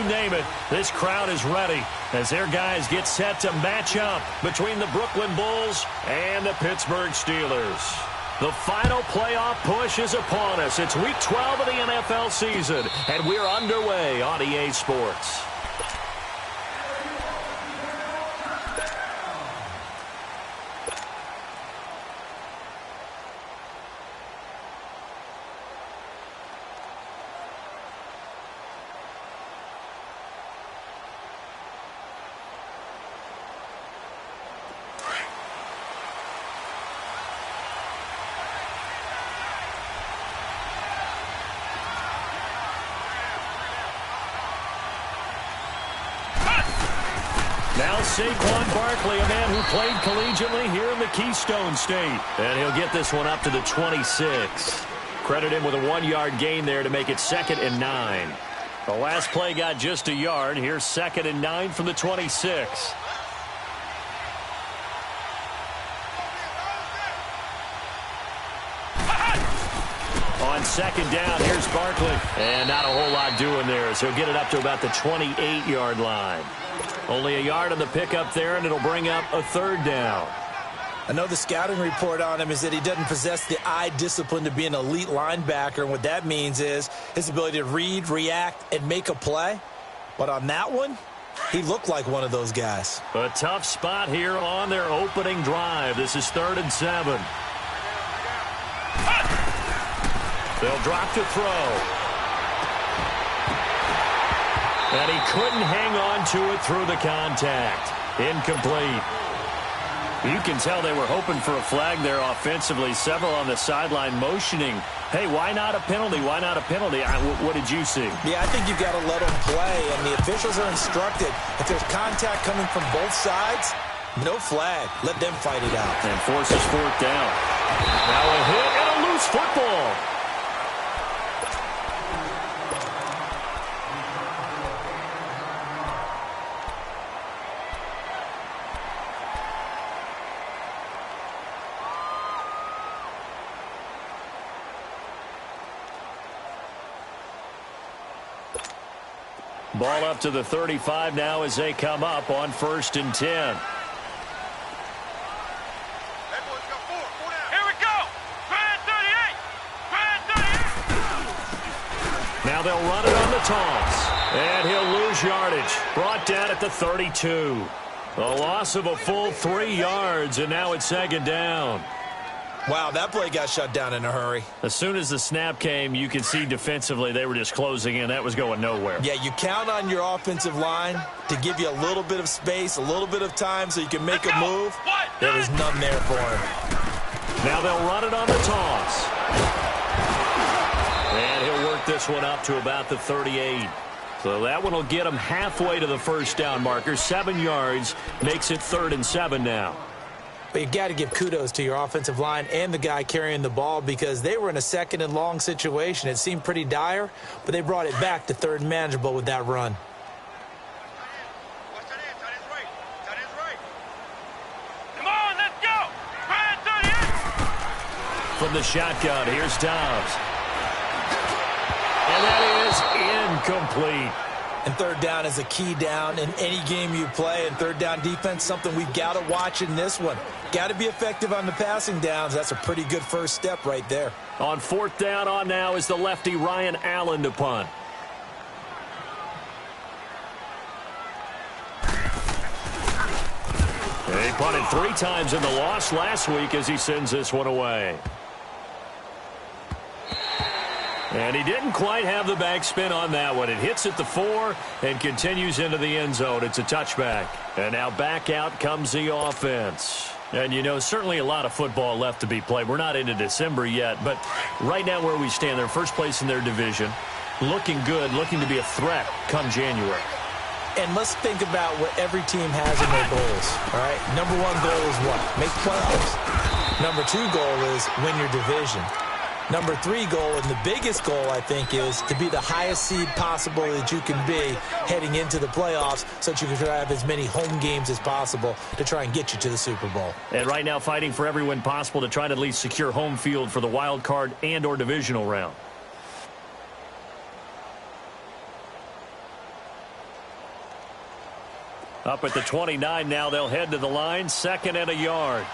name it, this crowd is ready as their guys get set to match up between the Brooklyn Bulls and the Pittsburgh Steelers. The final playoff push is upon us. It's Week 12 of the NFL season, and we're underway on EA Sports. Now Saquon Barkley, a man who played collegiately here in the Keystone State. And he'll get this one up to the 26. Credit him with a 1-yard gain there to make it 2nd and 9. The last play got just a yard. Here's 2nd and 9 from the 26. On 2nd down, here's Barkley. And not a whole lot doing there, so he'll get it up to about the 28-yard line. Only a yard on the pickup there, and it'll bring up a 3rd down. I know the scouting report on him is that he doesn't possess the eye discipline to be an elite linebacker, and what that means is his ability to read, react, and make a play. But on that one, he looked like one of those guys. A tough spot here on their opening drive. This is 3rd and 7. They'll drop to throw. And he couldn't hang on to it through the contact. Incomplete. You can tell they were hoping for a flag there offensively. Several on the sideline motioning. Hey, why not a penalty? Why not a penalty? What did you see? Yeah, I think you've got to let them play. And the officials are instructed, if there's contact coming from both sides, no flag. Let them fight it out. And forces 4th down. Now a hit and a loose football. Ball up to the 35 now as they come up on 1st and 10. Here we go. 38. Now they'll run it on the toss. And he'll lose yardage. Brought down at the 32. A loss of a full 3 yards, and now it's 2nd down. Wow, that play got shut down in a hurry. As soon as the snap came, you could see defensively they were just closing in. That was going nowhere. Yeah, you count on your offensive line to give you a little bit of space, a little bit of time so you can make a move. There was none there for him. Now they'll run it on the toss. And he'll work this one up to about the 38. So that one will get him halfway to the 1st down marker. 7 yards makes it 3rd and 7 now. But you've got to give kudos to your offensive line and the guy carrying the ball because they were in a 2nd and long situation. It seemed pretty dire, but they brought it back to 3rd and manageable with that run. Come on, let's go. From the shotgun, here's Dobbs. And that is incomplete. And 3rd down is a key down in any game you play. And 3rd down defense, something we've got to watch in this one. Got to be effective on the passing downs. That's a pretty good first step right there. On 4th down on now is the lefty Ryan Allen to punt. He punted 3 times in the loss last week as he sends this one away. And he didn't quite have the backspin on that one. It hits at the 4 and continues into the end zone. It's a touchback. And now back out comes the offense. And, you know, certainly a lot of football left to be played. We're not into December yet, but right now where we stand, they're first place in their division. Looking good, looking to be a threat come January. And let's think about what every team has in their goals, all right? Number 1 goal is what? Make playoffs. Number 2 goal is win your division. Number 3 goal, and the biggest goal, I think, is to be the highest seed possible that you can be heading into the playoffs so that you can have as many home games as possible to try and get you to the Super Bowl. And right now fighting for every win possible to try to at least secure home field for the wild card and or divisional round. Up at the 29 now, they'll head to the line, 2nd and a yard.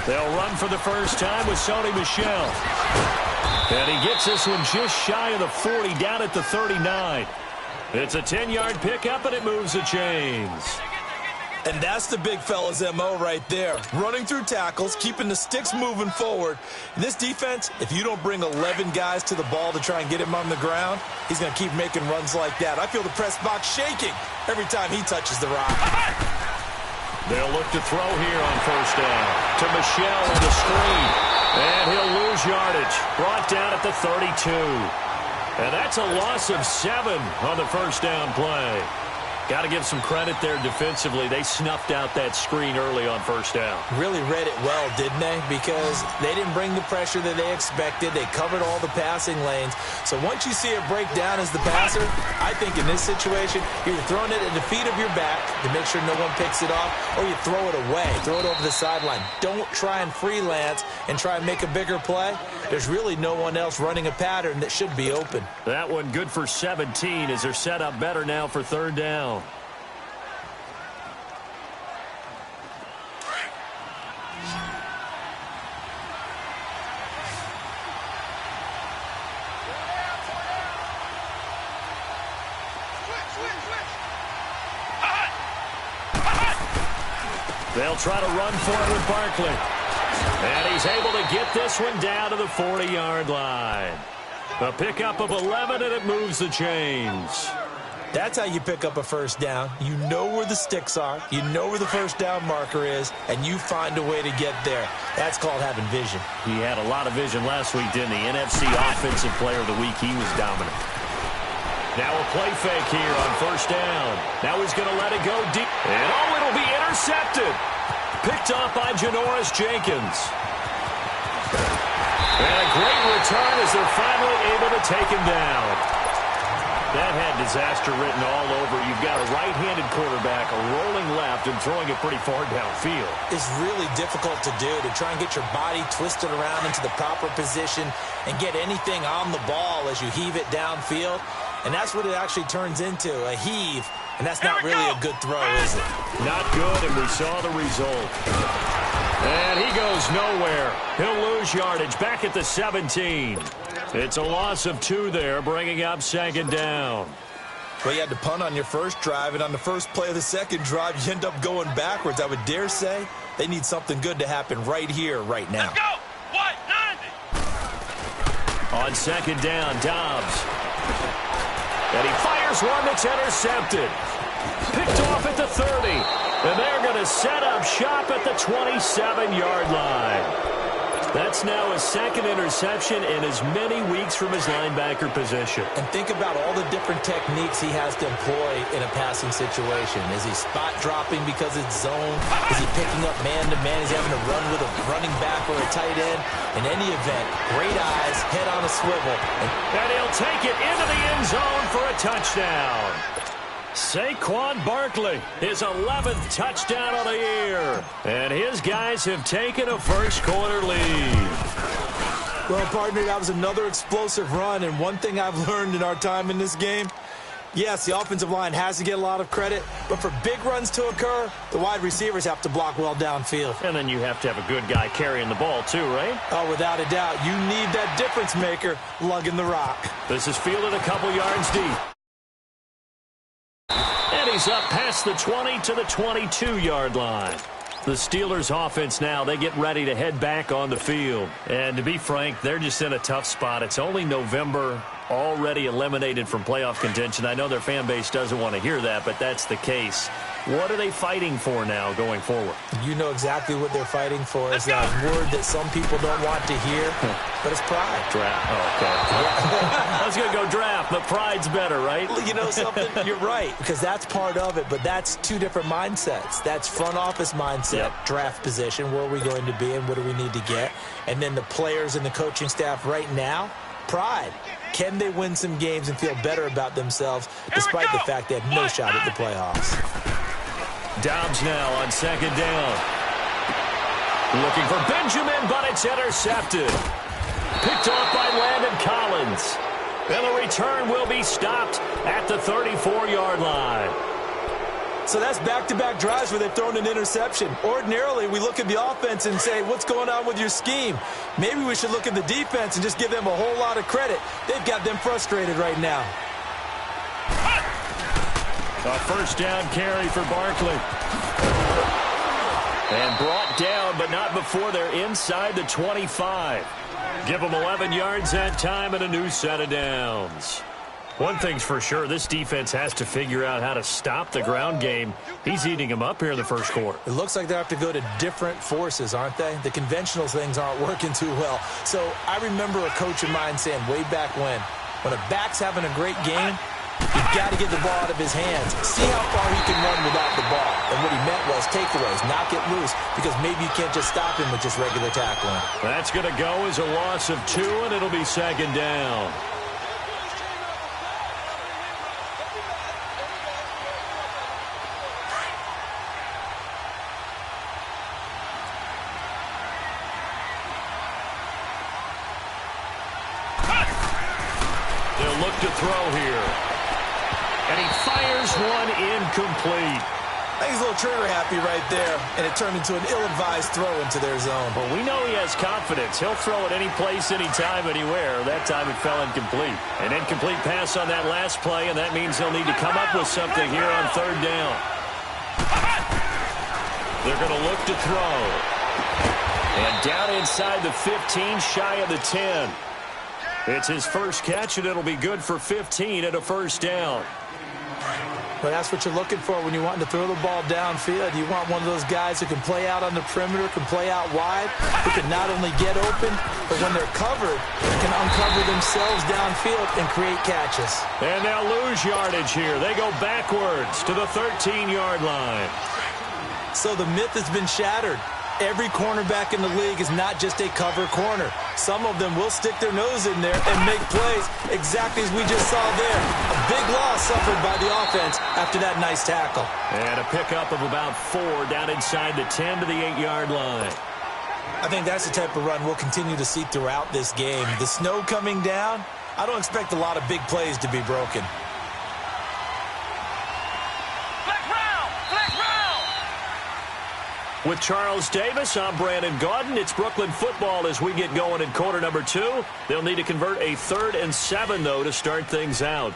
They'll run for the first time with Sony Michel. And he gets this one just shy of the 40, down at the 39. It's a 10-yard pickup, and it moves the chains. And that's the big fella's MO right there. Running through tackles, keeping the sticks moving forward. In this defense, if you don't bring 11 guys to the ball to try and get him on the ground, he's going to keep making runs like that. I feel the press box shaking every time he touches the rock. They'll look to throw here on first down. To Michel on the screen. And he'll lose yardage. Brought down at the 32. And that's a loss of 7 on the first down play. Got to give some credit there defensively. They snuffed out that screen early on first down. Really read it well, didn't they? Because they didn't bring the pressure that they expected. They covered all the passing lanes. So once you see it break down as the passer, I think in this situation, you're throwing it at the feet of your back to make sure no one picks it off, or you throw it away, throw it over the sideline. Don't try and freelance and try and make a bigger play. There's really no one else running a pattern that should be open. That one good for 17 as they're set up better now for third down. They'll try to run for it with Barkley. And he's able to get this one down to the 40-yard line. A pickup of 11, and it moves the chains. That's how you pick up a first down. You know where the sticks are. You know where the first down marker is, and you find a way to get there. That's called having vision. He had a lot of vision last week, didn't he? NFC Offensive Player of the Week. He was dominant. Now a play fake here on first down. Now he's going to let it go deep. And it'll be intercepted. Picked off by Janoris Jenkins. And a great return as they're finally able to take him down. That had disaster written all over. You've got a right-handed quarterback, a rolling left, and throwing it pretty far downfield. It's really difficult to do, to try and get your body twisted around into the proper position and get anything on the ball as you heave it downfield. And that's what it actually turns into, a heave. And that's not really a good throw, is it? Not good, and we saw the result. And he goes nowhere. He'll lose yardage back at the 17. It's a loss of 2 there, bringing up second down. Well, you had to punt on your first drive, and on the first play of the second drive, you end up going backwards. I would dare say they need something good to happen right here, right now. Let's go! What? 90! On second down, Dobbs. And he fires one that's intercepted. Picked off at the 30. And they're going to set up shop at the 27-yard line. That's now his second interception in as many weeks from his linebacker position. And think about all the different techniques he has to employ in a passing situation. Is he spot dropping because it's zone? Is he picking up man-to-man? Is he having to run with a running back or a tight end? In any event, great eyes, head on a swivel. And he'll take it into the end zone for a touchdown. Saquon Barkley, his 11th touchdown of the year. And his guys have taken a first-quarter lead. Well, partner, that was another explosive run. And one thing I've learned in our time in this game, yes, the offensive line has to get a lot of credit, but for big runs to occur, the wide receivers have to block well downfield. And then you have to have a good guy carrying the ball, too, right? Oh, without a doubt. You need that difference maker lugging the rock. This is fielded a couple yards deep. And he's up past the 20 to the 22-yard line. The Steelers' offense now, they get ready to head back on the field. And to be frank, they're just in a tough spot. It's only November, already eliminated from playoff contention. I know their fan base doesn't want to hear that, but that's the case. What are they fighting for now going forward? You know exactly what they're fighting for. Is that word that some people don't want to hear, but it's pride. Draft. Oh, okay. I was going to go draft, but pride's better, right? You know something? You're right, because that's part of it, but that's two different mindsets. That's front office mindset, draft position, where are we going to be and what do we need to get? And then the players and the coaching staff right now, pride. Can they win some games and feel better about themselves despite the fact they have no shot at the playoffs? Dobbs now on second down. Looking for Benjamin, but it's intercepted. Picked off by Landon and Collins. And the return will be stopped at the 34-yard line. So that's back-to-back drives where they've thrown an interception. Ordinarily, we look at the offense and say, what's going on with your scheme? Maybe we should look at the defense and just give them a whole lot of credit. They've got them frustrated right now. A first down carry for Barkley. And brought down, but not before they're inside the 25. Give them 11 yards that time and a new set of downs. One thing's for sure, this defense has to figure out how to stop the ground game. He's eating them up here in the first quarter. It looks like they have to go to different forces, aren't they? The conventional things aren't working too well. So I remember a coach of mine saying way back when a back's having a great game, you've got to get the ball out of his hands. See how far he can run without the ball. And what he meant was takeaways, knock it loose, because maybe you can't just stop him with just regular tackling. That's going to go as a loss of 2, and it'll be second down. They'll look to throw here. And he fires one incomplete. I think he's a little trigger happy right there, and it turned into an ill-advised throw into their zone. Well, we know he has confidence. He'll throw it any place, anytime, anywhere. That time it fell incomplete. An incomplete pass on that last play, and that means he'll need to come up with something here on third down. They're going to look to throw. And down inside the 15, shy of the 10. It's his first catch, and it'll be good for 15 at a first down. But that's what you're looking for when you want to throw the ball downfield. You want one of those guys who can play out on the perimeter, can play out wide, who can not only get open, but when they're covered, can uncover themselves downfield and create catches. And they'll lose yardage here. They go backwards to the 13-yard line. So the myth has been shattered. Every cornerback in the league is not just a cover corner. Some of them will stick their nose in there and make plays exactly as we just saw there. A big loss suffered by the offense after that nice tackle. And a pickup of about 4 down inside the 10 to the 8-yard line. I think that's the type of run we'll continue to see throughout this game. The snow coming down, I don't expect a lot of big plays to be broken. With Charles Davis, I'm Brandon Gaudin. It's Brooklyn football as we get going in quarter number 2. They'll need to convert a 3rd and 7, though, to start things out.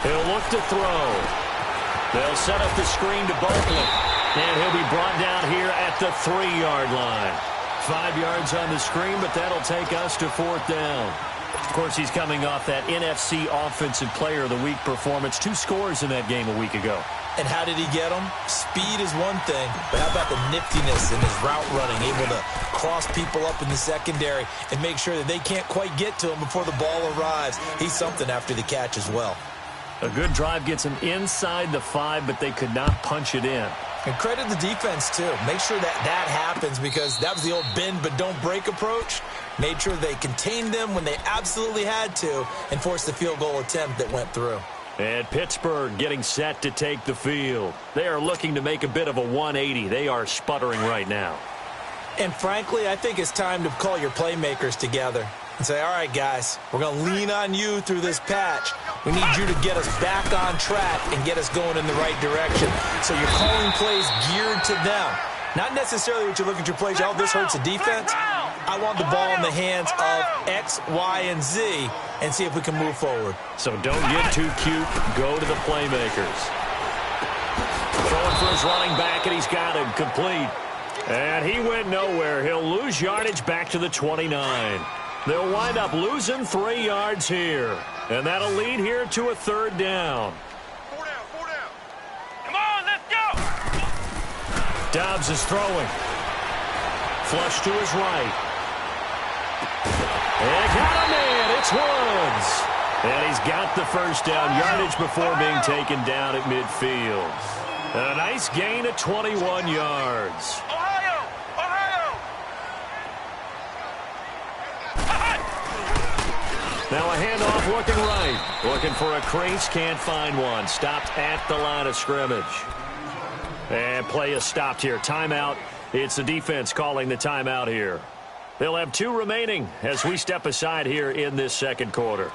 He'll look to throw. They'll set up the screen to Barkley. And he'll be brought down here at the 3-yard line. 5 yards on the screen, but that'll take us to 4th down. Of course, he's coming off that NFC Offensive Player of the Week performance. 2 scores in that game a week ago. And how did he get them? Speed is one thing, but how about the niftiness in his route running, able to cross people up in the secondary and make sure that they can't quite get to him before the ball arrives. He's something after the catch as well. A good drive gets him inside the 5, but they could not punch it in. And credit the defense, too. Make sure that that happens because that was the old bend but don't break approach. Made sure they contained them when they absolutely had to and forced the field goal attempt that went through. And Pittsburgh getting set to take the field. They are looking to make a bit of a 180. They are sputtering right now. And frankly, I think it's time to call your playmakers together and say, all right, guys, we're going to lean on you through this patch. We need you to get us back on track and get us going in the right direction. So you're calling plays geared to them. Not necessarily what you look at your plays, oh, this hurts the defense. I want the ball in the hands of X, Y, and Z and see if we can move forward. So don't get too cute. Go to the playmakers. Throwing for his running back, and he's got him complete. And he went nowhere. He'll lose yardage back to the 29. They'll wind up losing 3 yards here. And that'll lead here to a 3rd down. 4 down, 4 down. Come on, let's go. Dobbs is throwing. Flush to his right. And got him in. It's Woods. And he's got the first down, yardage before being taken down at midfield. A nice gain of 21 yards. Ohio! Ohio! Now a handoff looking right. Looking for a crease, can't find one. Stopped at the line of scrimmage. And play is stopped here. Timeout. It's the defense calling the timeout here. They'll have 2 remaining as we step aside here in this second quarter.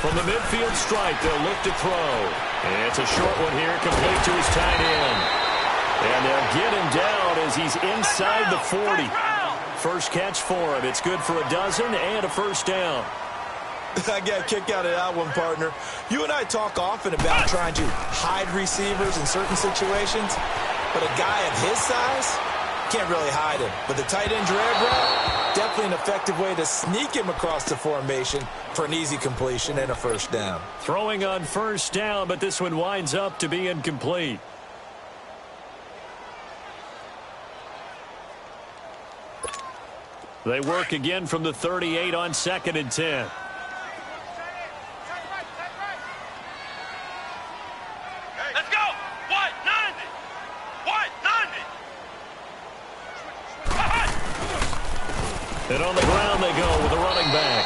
From the midfield stripe, they'll look to throw. And it's a short one here, complete to his tight end. And they'll get him down as he's inside the 40. First catch for him. It's good for a dozen and a first down. I got a kick out of that one, partner. You and I talk often about trying to hide receivers in certain situations, but a guy of his size can't really hide him. But the tight end drag route, definitely an effective way to sneak him across the formation for an easy completion and a first down. Throwing on first down, but this one winds up to be incomplete. They work again from the 38 on 2nd and 10. Let's go! What? 90! What? 90! And on the ground they go with a running back.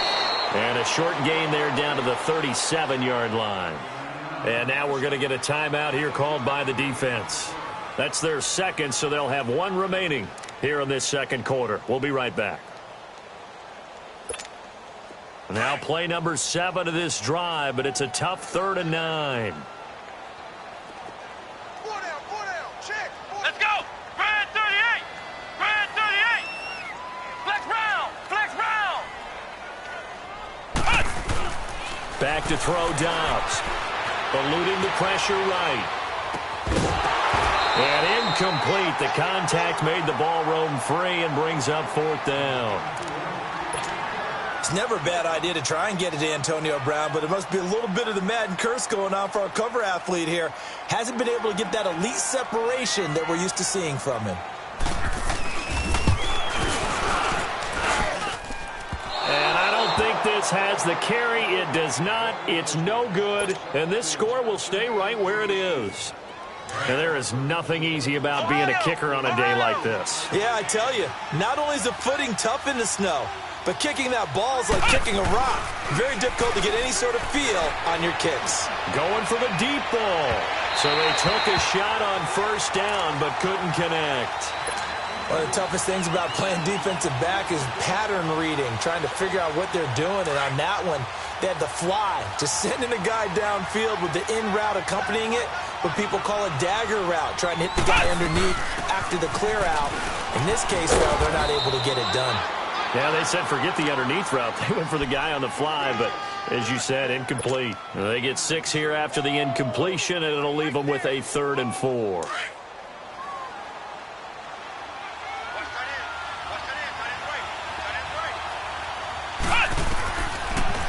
And a short gain there down to the 37-yard line. And now we're going to get a timeout here called by the defense. That's their second, so they'll have 1 remaining here in this second quarter. We'll be right back. Now play number 7 of this drive, but it's a tough 3rd and 9. Check. Let's go! Brad 38! Brad 38! Flex round! Flex round! Back to throw Dobbs. Eluding the pressure right. And incomplete. The contact made the ball roam free and brings up 4th down. It's never a bad idea to try and get it to Antonio Brown, but it must be a little bit of the Madden curse going on for our cover athlete here. Hasn't been able to get that elite separation that we're used to seeing from him. And I don't think this has the carry. It does not. It's no good. And this score will stay right where it is. And there is nothing easy about being a kicker on a day like this. Yeah, I tell you, not only is the footing tough in the snow, but kicking that ball is like kicking a rock. Very difficult to get any sort of feel on your kicks. Going for the deep ball. So they took a shot on first down, but couldn't connect. One of the toughest things about playing defensive back is pattern reading, trying to figure out what they're doing. And on that one, they had the fly, just sending a guy downfield with the in route accompanying it, what people call a dagger route, trying to hit the guy underneath after the clear out. In this case, though, they're not able to get it done. Yeah, they said forget the underneath route. They went for the guy on the fly, but as you said, incomplete. They get 6 here after the incompletion, and it'll leave them with a 3rd and 4.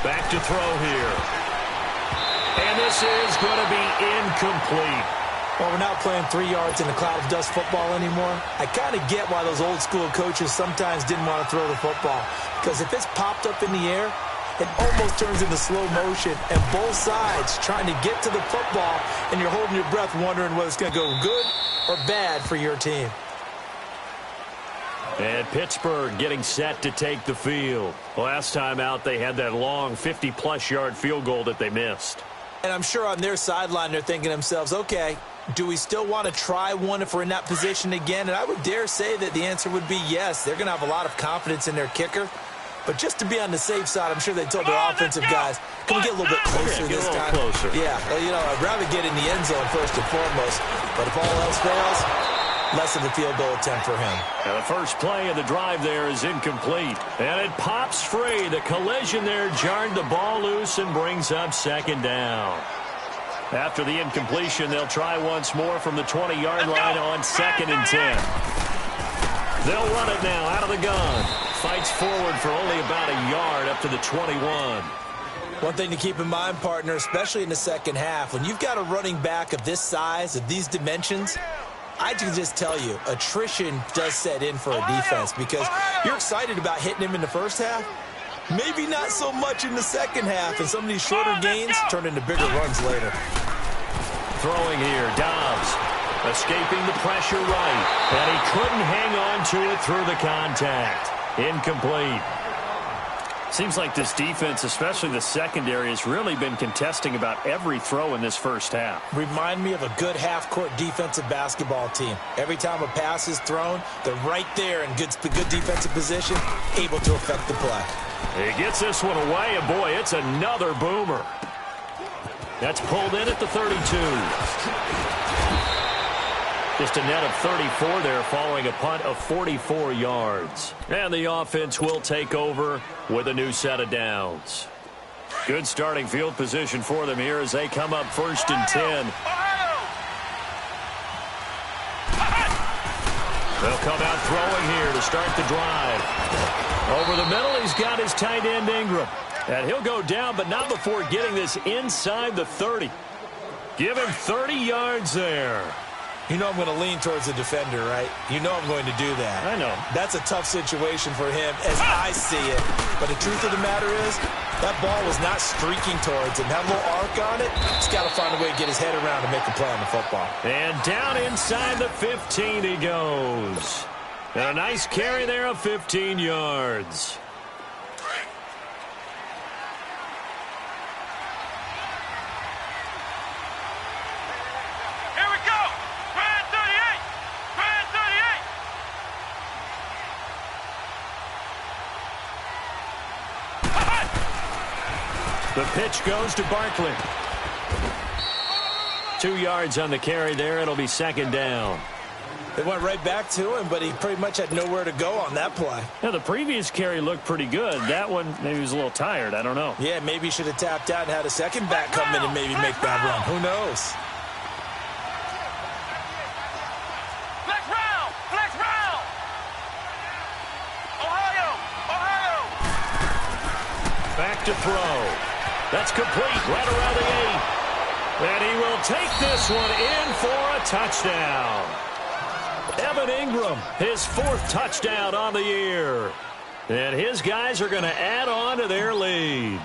Back to throw here. And this is going to be incomplete. Well, we're not playing 3 yards in a cloud of dust football anymore. I kind of get why those old school coaches sometimes didn't want to throw the football. Because if it's popped up in the air, it almost turns into slow motion. And both sides trying to get to the football, and you're holding your breath wondering whether it's going to go good or bad for your team. And Pittsburgh getting set to take the field. Last time out, they had that long 50-plus yard field goal that they missed. And I'm sure on their sideline, they're thinking to themselves, okay, do we still want to try one if we're in that position again? And I would dare say that the answer would be yes. They're going to have a lot of confidence in their kicker. But just to be on the safe side, I'm sure they told their offensive guys, can we get a little bit closer this time? Closer. Yeah, well, you know, I'd rather get in the end zone first and foremost. But if all else fails, less of a field goal attempt for him. And the first play of the drive there is incomplete. And it pops free. The collision there jarred the ball loose and brings up 2nd down. After the incompletion, they'll try once more from the 20-yard line on 2nd and 10. They'll run it now out of the gun. Fights forward for only about a yard up to the 21. One thing to keep in mind, partner, especially in the second half, when you've got a running back of this size, of these dimensions, I can just tell you, attrition does set in for a defense because you're excited about hitting him in the first half. Maybe not so much in the second half, and some of these shorter gains turn into bigger runs later. Throwing here, Dobbs. Escaping the pressure right. And he couldn't hang on to it through the contact. Incomplete. Seems like this defense, especially the secondary, has really been contesting about every throw in this first half. Remind me of a good half-court defensive basketball team. Every time a pass is thrown, they're right there in good defensive position, able to affect the play. He gets this one away, and boy, it's another boomer. That's pulled in at the 32. Just a net of 34 there following a punt of 44 yards. And the offense will take over with a new set of downs. Good starting field position for them here as they come up 1st and 10. They'll come out throwing here to start the drive. Over the middle, he's got his tight end Ingram. And he'll go down, but not before getting this inside the 30. Give him 30 yards there. You know I'm going to lean towards the defender, right? You know I'm going to do that. I know. That's a tough situation for him as I see it. But the truth of the matter is, that ball was not streaking towards him. That little arc on it, he's got to find a way to get his head around and make a play on the football. And down inside the 15 he goes. And a nice carry there of 15 yards. The pitch goes to Barkley. 2 yards on the carry there. It'll be 2nd down. They went right back to him, but he pretty much had nowhere to go on that play. Now, the previous carry looked pretty good. That one, maybe he was a little tired. I don't know. Yeah, maybe he should have tapped out and had a second back come in and maybe make that run. Who knows? Flex round! Flex round! Ohio! Ohio! Back to throw. That's complete right around the 8. And he will take this one in for a touchdown. Evan Ingram, his 4th touchdown on the year. And his guys are going to add on to their lead.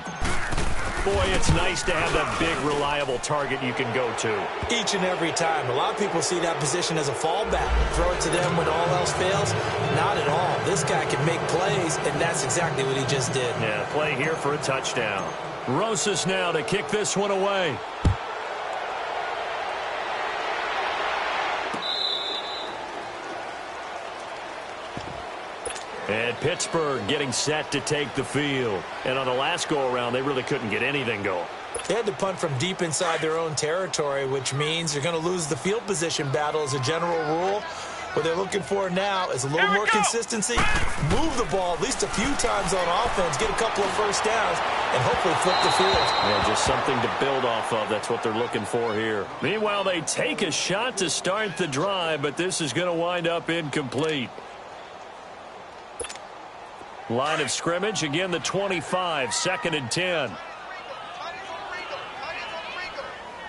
Boy, it's nice to have that big, reliable target you can go to. Each and every time. A lot of people see that position as a fallback. Throw it to them when all else fails. Not at all. This guy can make plays, and that's exactly what he just did. Yeah, play here for a touchdown. Rosas now to kick this one away. And Pittsburgh getting set to take the field. And on the last go-around, they really couldn't get anything going. They had to punt from deep inside their own territory, which means they're going to lose the field position battle as a general rule. What they're looking for now is a little more consistency, move the ball at least a few times on offense, get a couple of first downs, and hopefully flip the field. Yeah, just something to build off of. That's what they're looking for here. Meanwhile, they take a shot to start the drive, but this is going to wind up incomplete. Line of scrimmage, again the 25, 2nd and 10.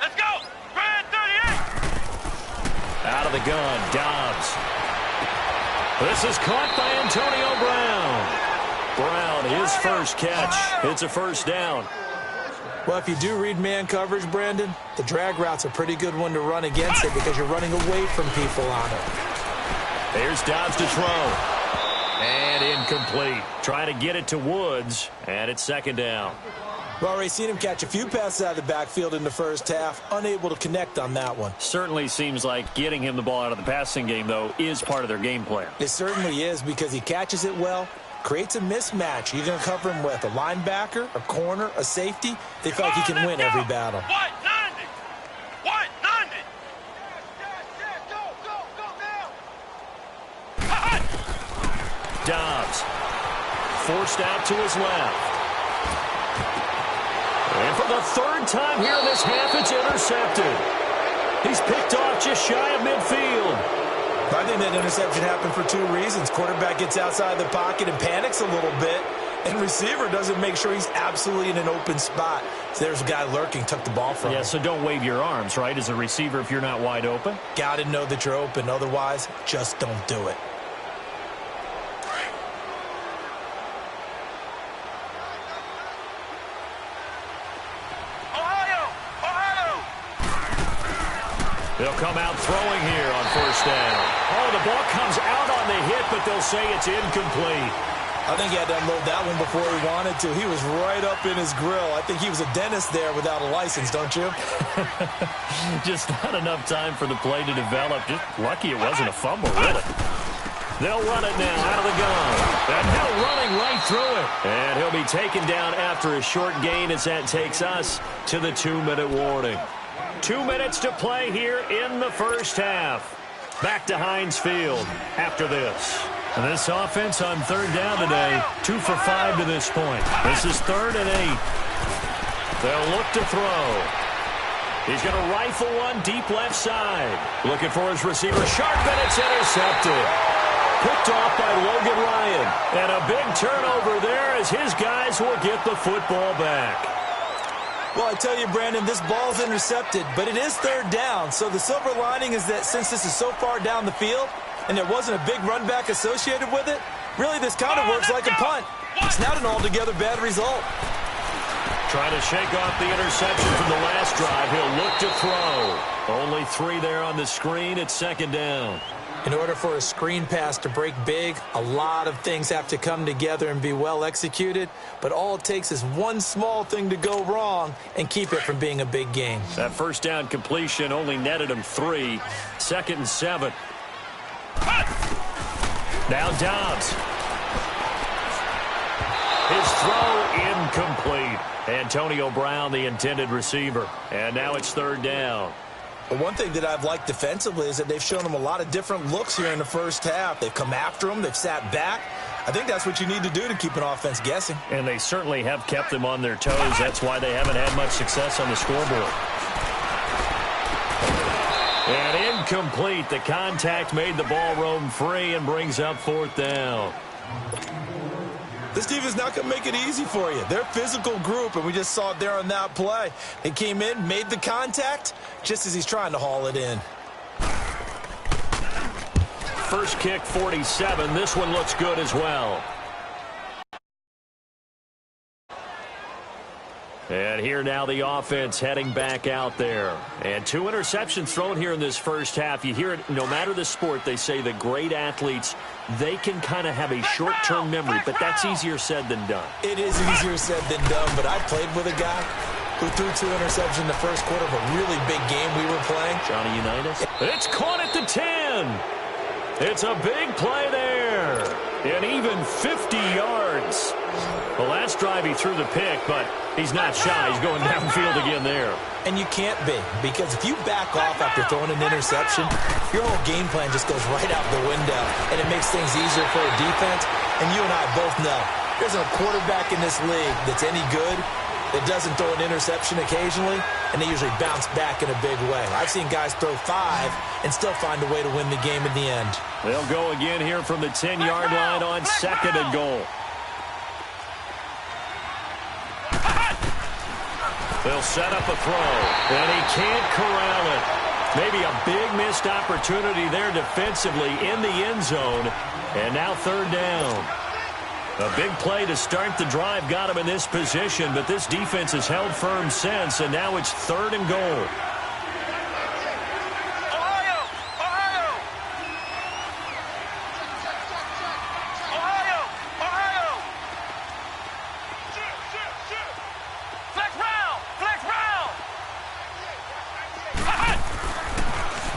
Let's go! Brand 38! Out of the gun, Dobbs. This is caught by Antonio Brown. Brown, his first catch. It's a first down. Well, if you do read man coverage, Brandon, the drag route's a pretty good one to run against it because you're running away from people on it. Here's Dobbs to throw. And incomplete. Trying to get it to Woods, and it's 2nd down. We've already seen him catch a few passes out of the backfield in the first half, unable to connect on that one. Certainly seems like getting him the ball out of the passing game, though, is part of their game plan. It certainly is because he catches it well, creates a mismatch. You're going to cover him with a linebacker, a corner, a safety. They feel like he can win every battle. What? 90! What? 90! Dobbs forced out to his left. And for the 3rd time here in this half, it's intercepted. He's picked off just shy of midfield. I think that interception happened for 2 reasons. Quarterback gets outside the pocket and panics a little bit. And receiver doesn't make sure he's absolutely in an open spot. So there's a guy lurking, took the ball from him. Yeah, so don't wave your arms, right, as a receiver if you're not wide open. Got to know that you're open. Otherwise, just don't do it. They'll come out throwing here on first down. Oh, the ball comes out on the hit, but they'll say it's incomplete. I think he had to unload that one before he wanted to. He was right up in his grill. I think he was a dentist there without a license, don't you? Just not enough time for the play to develop. Just lucky it wasn't a fumble, really. They'll run it now out of the gun. And Hill running right through it. And he'll be taken down after a short gain as that takes us to the 2-minute warning. 2 minutes to play here in the first half. Back to Heinz Field after this. And this offense on third down today, 2 for 5 to this point. This is 3rd and 8. They'll look to throw. He's going to rifle one deep left side. Looking for his receiver. Sharp, and it's intercepted. Picked off by Logan Ryan. And a big turnover there as his guys will get the football back. Well, I tell you, Brandon, this ball's intercepted, but it is 3rd down. So the silver lining is that since this is so far down the field and there wasn't a big run back associated with it, really this kind of works like a punt. It's not an altogether bad result. Trying to shake off the interception from the last drive. He'll look to throw. Only 3 there on the screen. It's 2nd down. In order for a screen pass to break big, a lot of things have to come together and be well executed. But all it takes is one small thing to go wrong and keep it from being a big game. That first down completion only netted him 3. 2nd and 7. Now Dobbs. His throw incomplete. Antonio Brown, the intended receiver. And now it's 3rd down. But one thing that I've liked defensively is that they've shown him a lot of different looks here in the first half. They've come after him. They've sat back. I think that's what you need to do to keep an offense guessing. And they certainly have kept them on their toes. That's why they haven't had much success on the scoreboard. And incomplete. The contact made the ball roam free and brings up 4th down. This team is not going to make it easy for you. They're a physical group, and we just saw it there on that play. They came in, made the contact, just as he's trying to haul it in. First kick, 47. This one looks good as well. And here now the offense heading back out there. And 2 interceptions thrown here in this first half. You hear it, no matter the sport, they say the great athletes, they can kind of have a short-term memory, but that's easier said than done. It is easier said than done, but I played with a guy who threw 2 interceptions in the first quarter of a really big game we were playing. Johnny Unitas. It's caught at the 10. It's a big play there. And even 50 yards. The last drive he threw the pick, but he's not shy. He's going downfield again there. And you can't be, because if you back off after throwing an interception, your whole game plan just goes right out the window, and it makes things easier for a defense. And you and I both know there's a quarterback in this league that's any good that doesn't throw an interception occasionally, and they usually bounce back in a big way. I've seen guys throw 5 and still find a way to win the game in the end. They'll go again here from the 10-yard line on 2nd and goal. They'll set up a throw, and he can't corral it. Maybe a big missed opportunity there defensively in the end zone, and now 3rd down. A big play to start the drive got him in this position, but this defense has held firm since, and now it's 3rd and goal.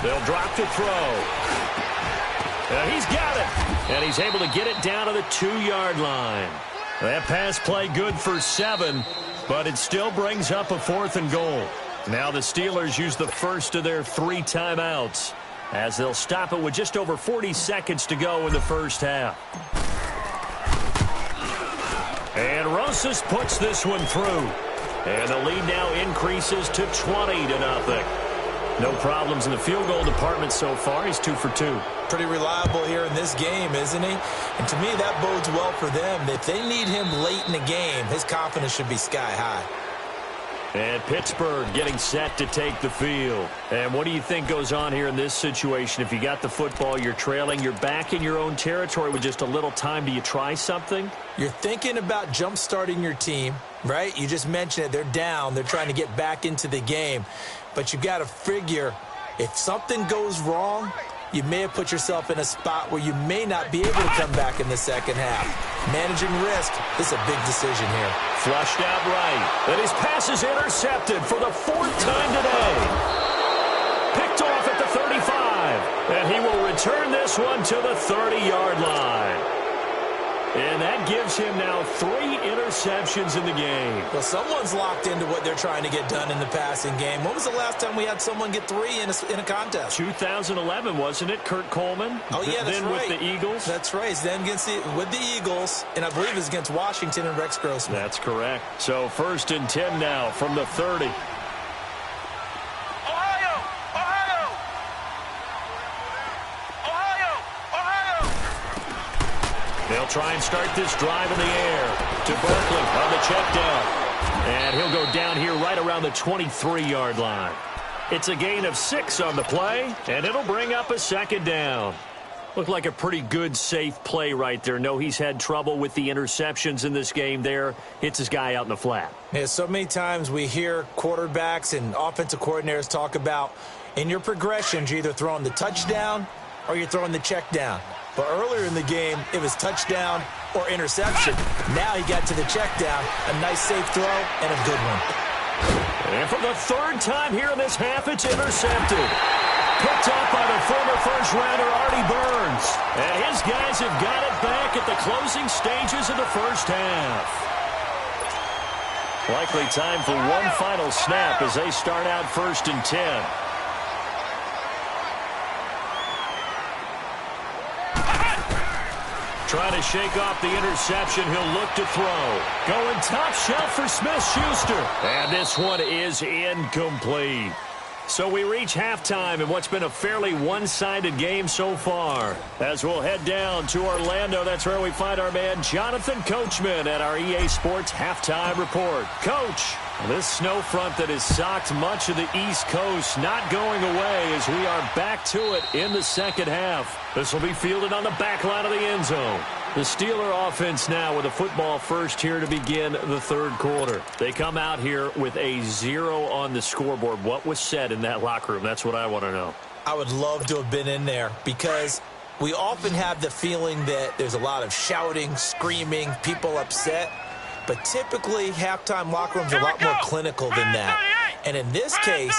They'll drop to throw. He's got it. And he's able to get it down to the 2-yard line. That pass play good for 7, but it still brings up a 4th and goal. Now the Steelers use the first of their 3 timeouts as they'll stop it with just over 40 seconds to go in the first half. And Rosas puts this one through. And the lead now increases to 20-0. No problems in the field goal department so far. He's 2 for 2. Pretty reliable here in this game, isn't he? And to me, that bodes well for them. If they need him late in the game, his confidence should be sky high. And Pittsburgh getting set to take the field. And what do you think goes on here in this situation? If you got the football, you're trailing, you're back in your own territory with just a little time. Do you try something? You're thinking about jump-starting your team, right? You just mentioned it. They're down. They're trying to get back into the game. But you got to figure, if something goes wrong, you may have put yourself in a spot where you may not be able to come back in the second half. Managing risk is a big decision here. Flushed out right. And his pass is intercepted for the 4th time today. Picked off at the 35. And he will return this one to the 30-yard line. And that gives him now 3 interceptions in the game. Well, someone's locked into what they're trying to get done in the passing game. When was the last time we had someone get 3 in a contest? 2011, wasn't it? Kurt Coleman? Oh, yeah, that's then right. with the Eagles? That's right. Then with the Eagles, and I believe it's against Washington and Rex Grossman. That's correct. So 1st and 10 now from the 30. They'll try and start this drive in the air to Berkeley on the check down. And he'll go down here right around the 23-yard line. It's a gain of 6 on the play, and it'll bring up a 2nd down. Looked like a pretty good, safe play right there. No, he's had trouble with the interceptions in this game there. Hits his guy out in the flat. Yeah, so many times we hear quarterbacks and offensive coordinators talk about, in your progressions, you're either throwing the touchdown or you're throwing the check down. But earlier in the game, it was touchdown or interception. Now he got to the check down. A nice safe throw and a good one. And for the 3rd time here in this half, it's intercepted. Picked up by the former first-rounder Artie Burns. And his guys have got it back at the closing stages of the first half. Likely time for one final snap as they start out 1st and 10. Trying to shake off the interception. He'll look to throw. Going top shelf for Smith-Schuster. And this one is incomplete. So we reach halftime in what's been a fairly one-sided game so far. As we'll head down to Orlando, that's where we find our man Jonathan Coachman at our EA Sports Halftime Report. Coach, this snow front that has socked much of the East Coast not going away as we are back to it in the second half. This will be fielded on the back line of the end zone. The Steeler offense now with a football first here to begin the 3rd quarter. They come out here with a 0 on the scoreboard. What was said in that locker room? That's what I want to know. I would love to have been in there because we often have the feeling that there's a lot of shouting, screaming, people upset. But typically, halftime locker rooms are a lot more clinical than that. And in this case,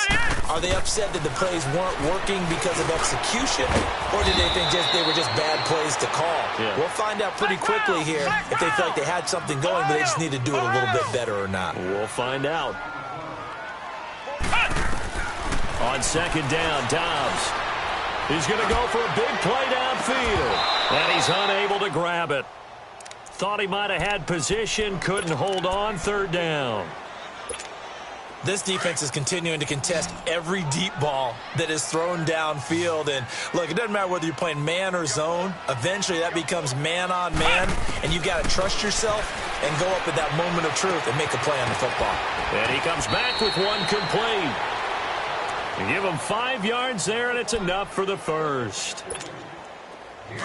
are they upset that the plays weren't working because of execution? Or did they think they were just bad plays to call? Yeah. We'll find out pretty quickly here if they feel like they had something going, but they just need to do it a little bit better or not. We'll find out. On 2nd down, Dobbs. He's going to go for a big play downfield. And he's unable to grab it. Thought he might have had position, couldn't hold on. 3rd down. This defense is continuing to contest every deep ball that is thrown downfield. And, look, it doesn't matter whether you're playing man or zone. Eventually, that becomes man-on-man, and you've got to trust yourself and go up at that moment of truth and make a play on the football. And he comes back with one complete. They give him 5 yards there, and it's enough for the 1st.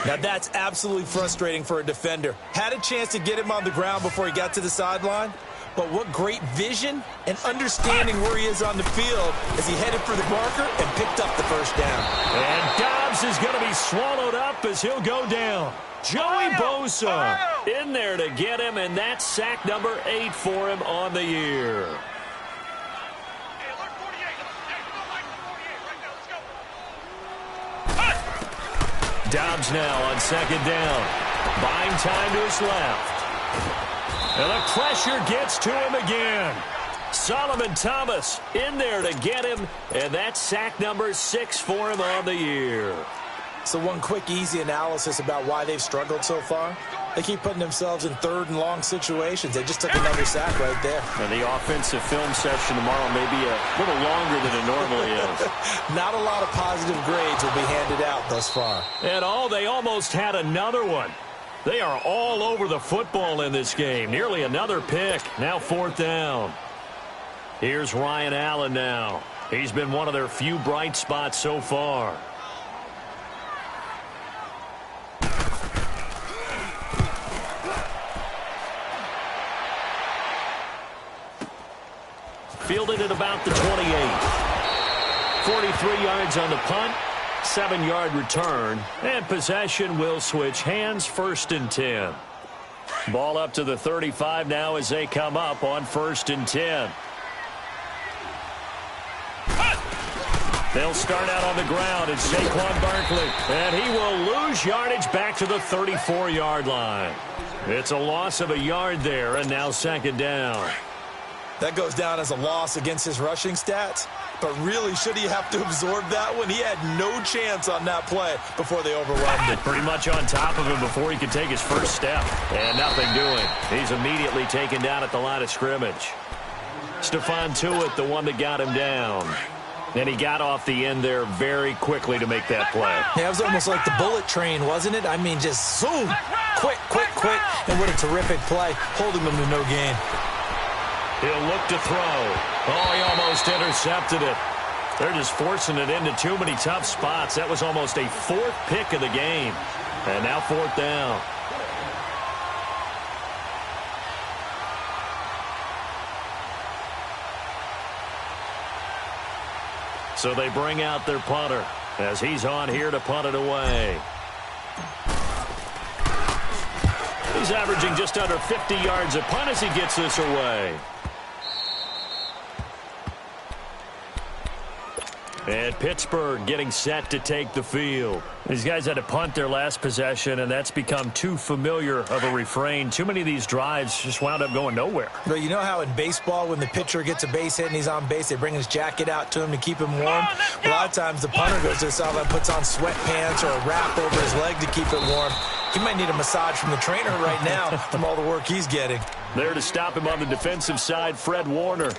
Now, that's absolutely frustrating for a defender. Had a chance to get him on the ground before he got to the sideline. But what great vision and understanding where he is on the field as he headed for the marker and picked up the 1st down. And Dobbs is going to be swallowed up as he'll go down. Joey Bosa in there to get him, and that's sack number 8 for him on the year. Dobbs now on 2nd down. Buying time to his left. And the pressure gets to him again. Solomon Thomas in there to get him, and that's sack number 6 for him on the year. So one quick, easy analysis about why they've struggled so far. They keep putting themselves in third and long situations. They just took another sack right there. And the offensive film session tomorrow may be a little longer than it normally is. Not a lot of positive grades will be handed out thus far. And they almost had another one. They are all over the football in this game. Nearly another pick. Now 4th down. Here's Ryan Allen now. He's been one of their few bright spots so far. Fielded at about the 28. 43 yards on the punt. 7-yard return. And possession will switch hands. 1st and 10. Ball up to the 35 now as they come up on 1st and 10. They'll start out on the ground. It's Saquon Barkley. And he will lose yardage back to the 34-yard line. It's a loss of a yard there, and now 2nd down. That goes down as a loss against his rushing stats. But really, should he have to absorb that one? He had no chance on that play before they overwhelmed him. Pretty much on top of him before he could take his first step. And nothing doing. He's immediately taken down at the line of scrimmage. Stephon Tuitt, the one that got him down. And he got off the end there very quickly to make that play. Yeah, it was almost like the bullet train, wasn't it? I mean, just zoom. Quick. And what a terrific play, holding them to no gain. He'll look to throw. Oh, he almost intercepted it. They're just forcing it into too many tough spots. That was almost a 4th pick of the game. And now 4th down. So they bring out their punter as he's on here to punt it away. He's averaging just under 50 yards a punt as he gets this away. And Pittsburgh getting set to take the field. These guys had to punt their last possession, and that's become too familiar of a refrain. Too many of these drives just wound up going nowhere. But you know how in baseball, when the pitcher gets a base hit and he's on base, they bring his jacket out to him to keep him warm? A lot of times the punter goes to the sideline, puts on sweatpants or a wrap over his leg to keep it warm. He might need a massage from the trainer right now from all the work he's getting. There to stop him on the defensive side, Fred Warner.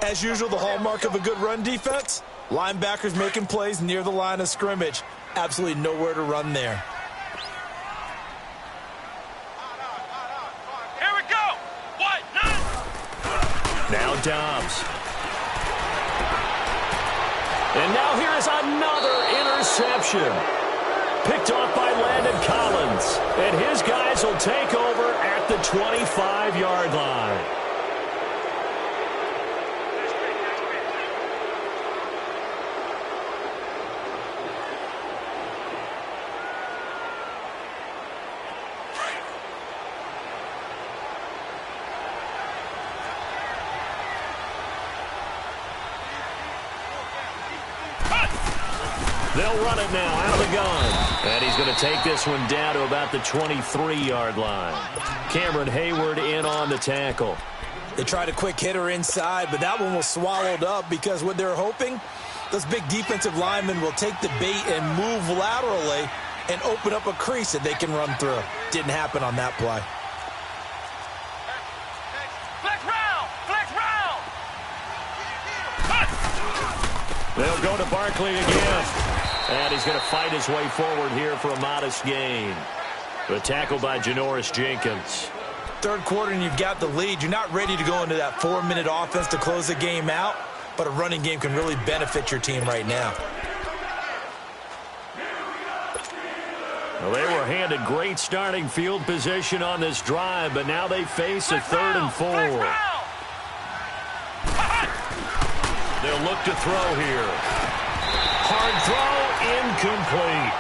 As usual, the hallmark of a good run defense, linebackers making plays near the line of scrimmage. Absolutely nowhere to run there. Here we go. What? None. Now Dobbs. And now here is another interception. Picked off by Landon Collins. And his guys will take over at the 25-yard line. They'll run it now out of the gun. And he's going to take this one down to about the 23-yard line. Cameron Hayward in on the tackle. They tried a quick hitter inside, but that one was swallowed up because what they're hoping, those big defensive linemen will take the bait and move laterally and open up a crease that they can run through. Didn't happen on that play. Flex round. They'll go to Barkley again. And he's going to fight his way forward here for a modest gain. The tackle by Janoris Jenkins. Third quarter and you've got the lead. You're not ready to go into that 4-minute offense to close the game out, but a running game can really benefit your team right now. Well, they were handed great starting field position on this drive, but now they face a 3rd and 4. They'll look to throw here. Hard throw, incomplete.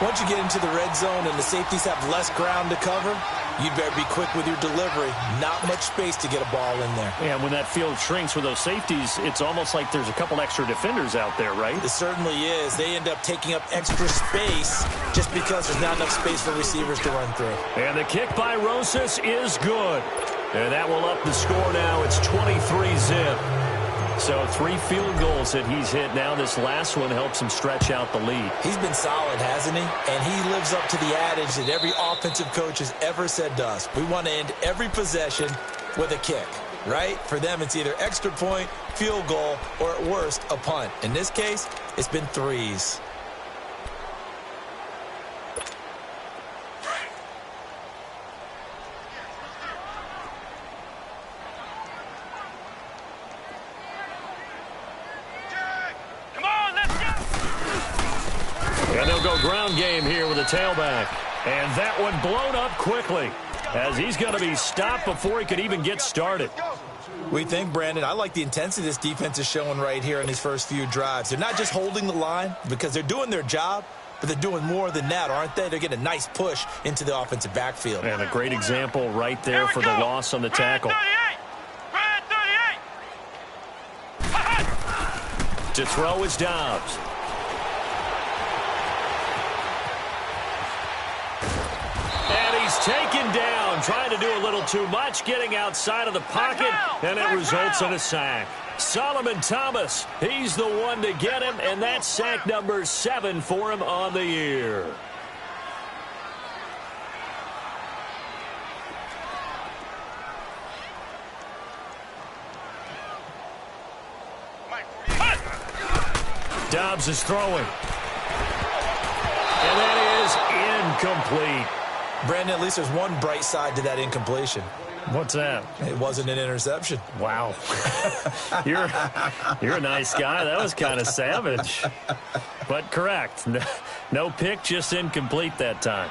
Once you get into the red zone and the safeties have less ground to cover, you'd better be quick with your delivery. Not much space to get a ball in there. And when that field shrinks with those safeties, it's almost like there's a couple extra defenders out there, right? It certainly is. They end up taking up extra space just because there's not enough space for receivers to run through. And the kick by Rosas is good. And that will up the score now. It's 23-zip. So 3 field goals that he's hit now. This last one helps him stretch out the lead. He's been solid, hasn't he? And he lives up to the adage that every offensive coach has ever said to us. We want to end every possession with a kick, right? For them, it's either extra point, field goal, or at worst, a punt. In this case, it's been 3s. And they'll go ground game here with a tailback. And that one blown up quickly as he's going to be stopped before he could even get started. We think, Brandon, I like the intensity this defense is showing right here in these first few drives. They're not just holding the line because they're doing their job, but they're doing more than that, aren't they? They're getting a nice push into the offensive backfield. And a great example right there for the loss on the tackle. To throw is Dobbs. And he's taken down, trying to do a little too much, getting outside of the pocket, and it results in a sack. Solomon Thomas, he's the one to get him, and that's sack number 7 for him on the year. Dobbs is throwing. And that is incomplete. Brandon, at least there's one bright side to that incompletion. What's that? It wasn't an interception. Wow. You're a nice guy. That was kind of savage. But correct. No pick, just incomplete that time.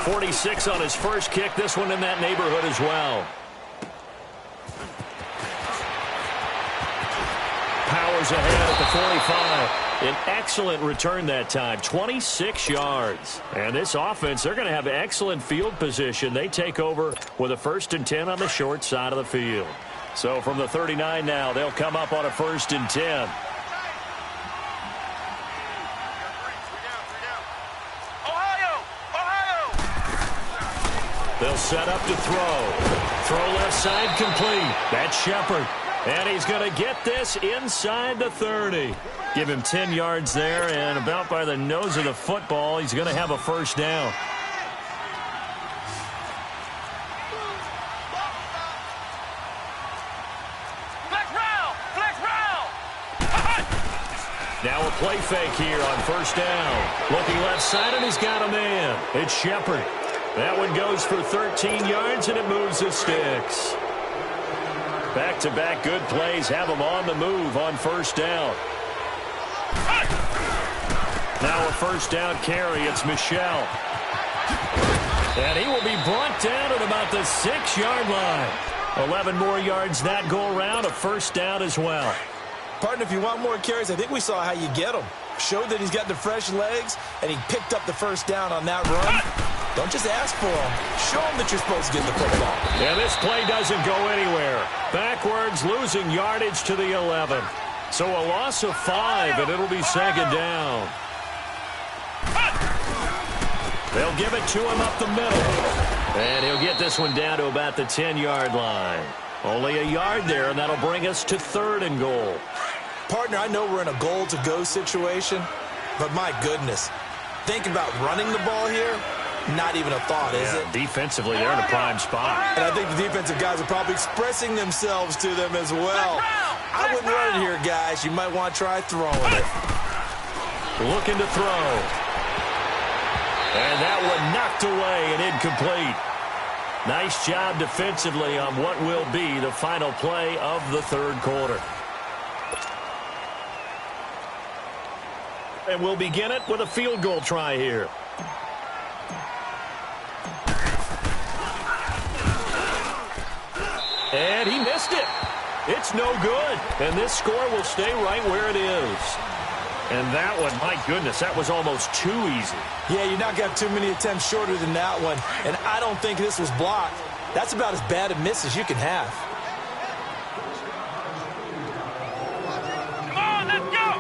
.46 on his first kick. This one in that neighborhood as well. Powers ahead at the 45. An excellent return that time. 26 yards. And this offense, they're going to have excellent field position. They take over with a 1st and 10 on the short side of the field. So from the 39 now, they'll come up on a 1st and 10. They'll set up to throw. Throw left side complete. That's Shepard. And he's going to get this inside the 30. Give him 10 yards there, and about by the nose of the football, he's going to have a 1st down. Now a play fake here on 1st down. Looking left side, and he's got a man. It's Shepard. That one goes for 13 yards, and it moves the sticks. Back-to-back good plays have him on the move on 1st down. Now a 1st down carry. It's Michel. And he will be brought down at about the 6-yard line. 11 more yards that go around. A 1st down as well. Partner, if you want more carries, I think we saw how you get them. Showed that he's got the fresh legs, and he picked up the 1st down on that run. Don't just ask for them. Show them that you're supposed to get the football. Yeah, this play doesn't go anywhere. Backwards, losing yardage to the 11. So a loss of 5, and it'll be 2nd down. They'll give it to him up the middle. And he'll get this one down to about the 10-yard line. Only a yard there, and that'll bring us to 3rd and goal. Partner, I know we're in a goal-to-go situation, but my goodness, think about running the ball here. Not even a thought, is it? Defensively, they're in a prime spot. And I think the defensive guys are probably expressing themselves to them as well. I wouldn't run it here, guys. You might want to try throwing it. Looking to throw. And that one knocked away and incomplete. Nice job defensively on what will be the final play of the 3rd quarter. And we'll begin it with a field goal try here. And he missed it. It's no good. And this score will stay right where it is. And that one, my goodness, that was almost too easy. Yeah, you're not going to have too many attempts shorter than that one. And I don't think this was blocked. That's about as bad a miss as you can have. Come on, let's go!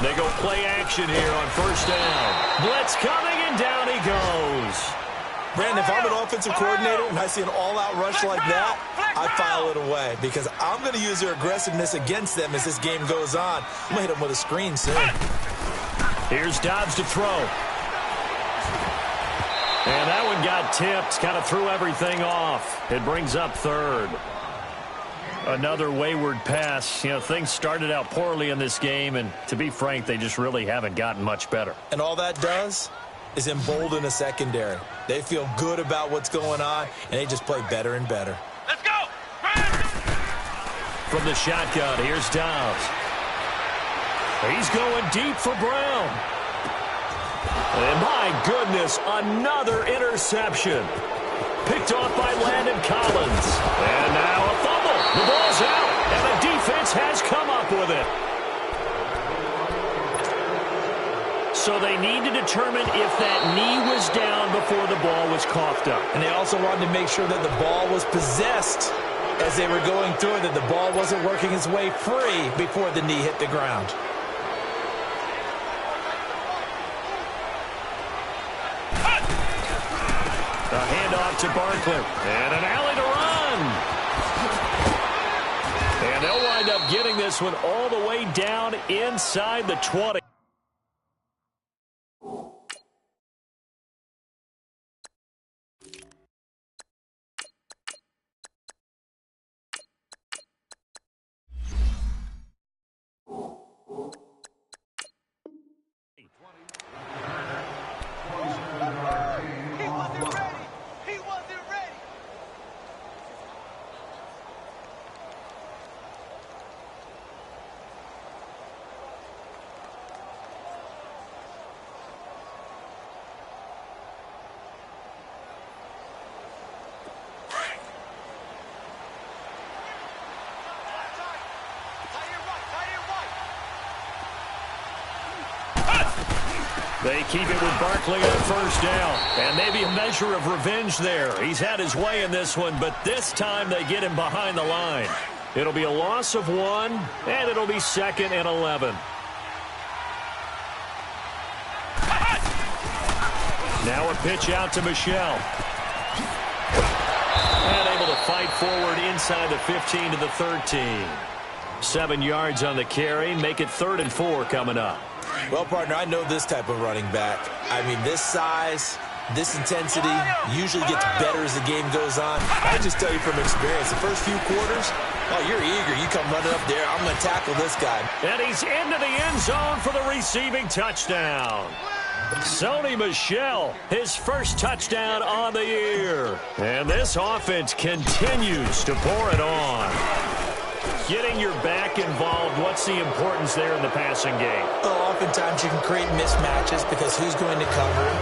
They go play action here on first down. Blitz coming, and down he goes. Brandon, if I'm an offensive coordinator and I see an all-out rush like that, I file it away because I'm going to use their aggressiveness against them as this game goes on. I'm going to hit them with a screen soon. Here's Dobbs to throw. And that one got tipped, kind of threw everything off. It brings up third. Another wayward pass. You know, things started out poorly in this game, and to be frank, they just really haven't gotten much better. And all that does is embolden a secondary. They feel good about what's going on, and they just play better and better. Let's go! From the shotgun, here's Dobbs. He's going deep for Brown. And my goodness, another interception. Picked off by Landon Collins. And now a fumble. The ball's out, and the defense has come up with it. So they need to determine if that knee was down before the ball was coughed up. And they also wanted to make sure that the ball was possessed as they were going through it, that the ball wasn't working its way free before the knee hit the ground. A handoff to Barkley. And an alley to run. And they'll wind up getting this one all the way down inside the 20. They keep it with Barkley on first down. And maybe a measure of revenge there. He's had his way in this one, but this time they get him behind the line. It'll be a loss of 1, and it'll be 2nd and 11. Now a pitch out to Michel. And able to fight forward inside the 15 to the 13. 7 yards on the carry. Make it 3rd and 4 coming up. Well, partner, I know this type of running back. I mean, this size, this intensity usually gets better as the game goes on. I just tell you from experience, the first few quarters, oh, you're eager. You come running up there. I'm going to tackle this guy. And he's into the end zone for the receiving touchdown. Sony Michel, his first touchdown on the year. And this offense continues to pour it on. Getting your back involved, what's the importance there in the passing game? Well, oftentimes you can create mismatches because who's going to cover him,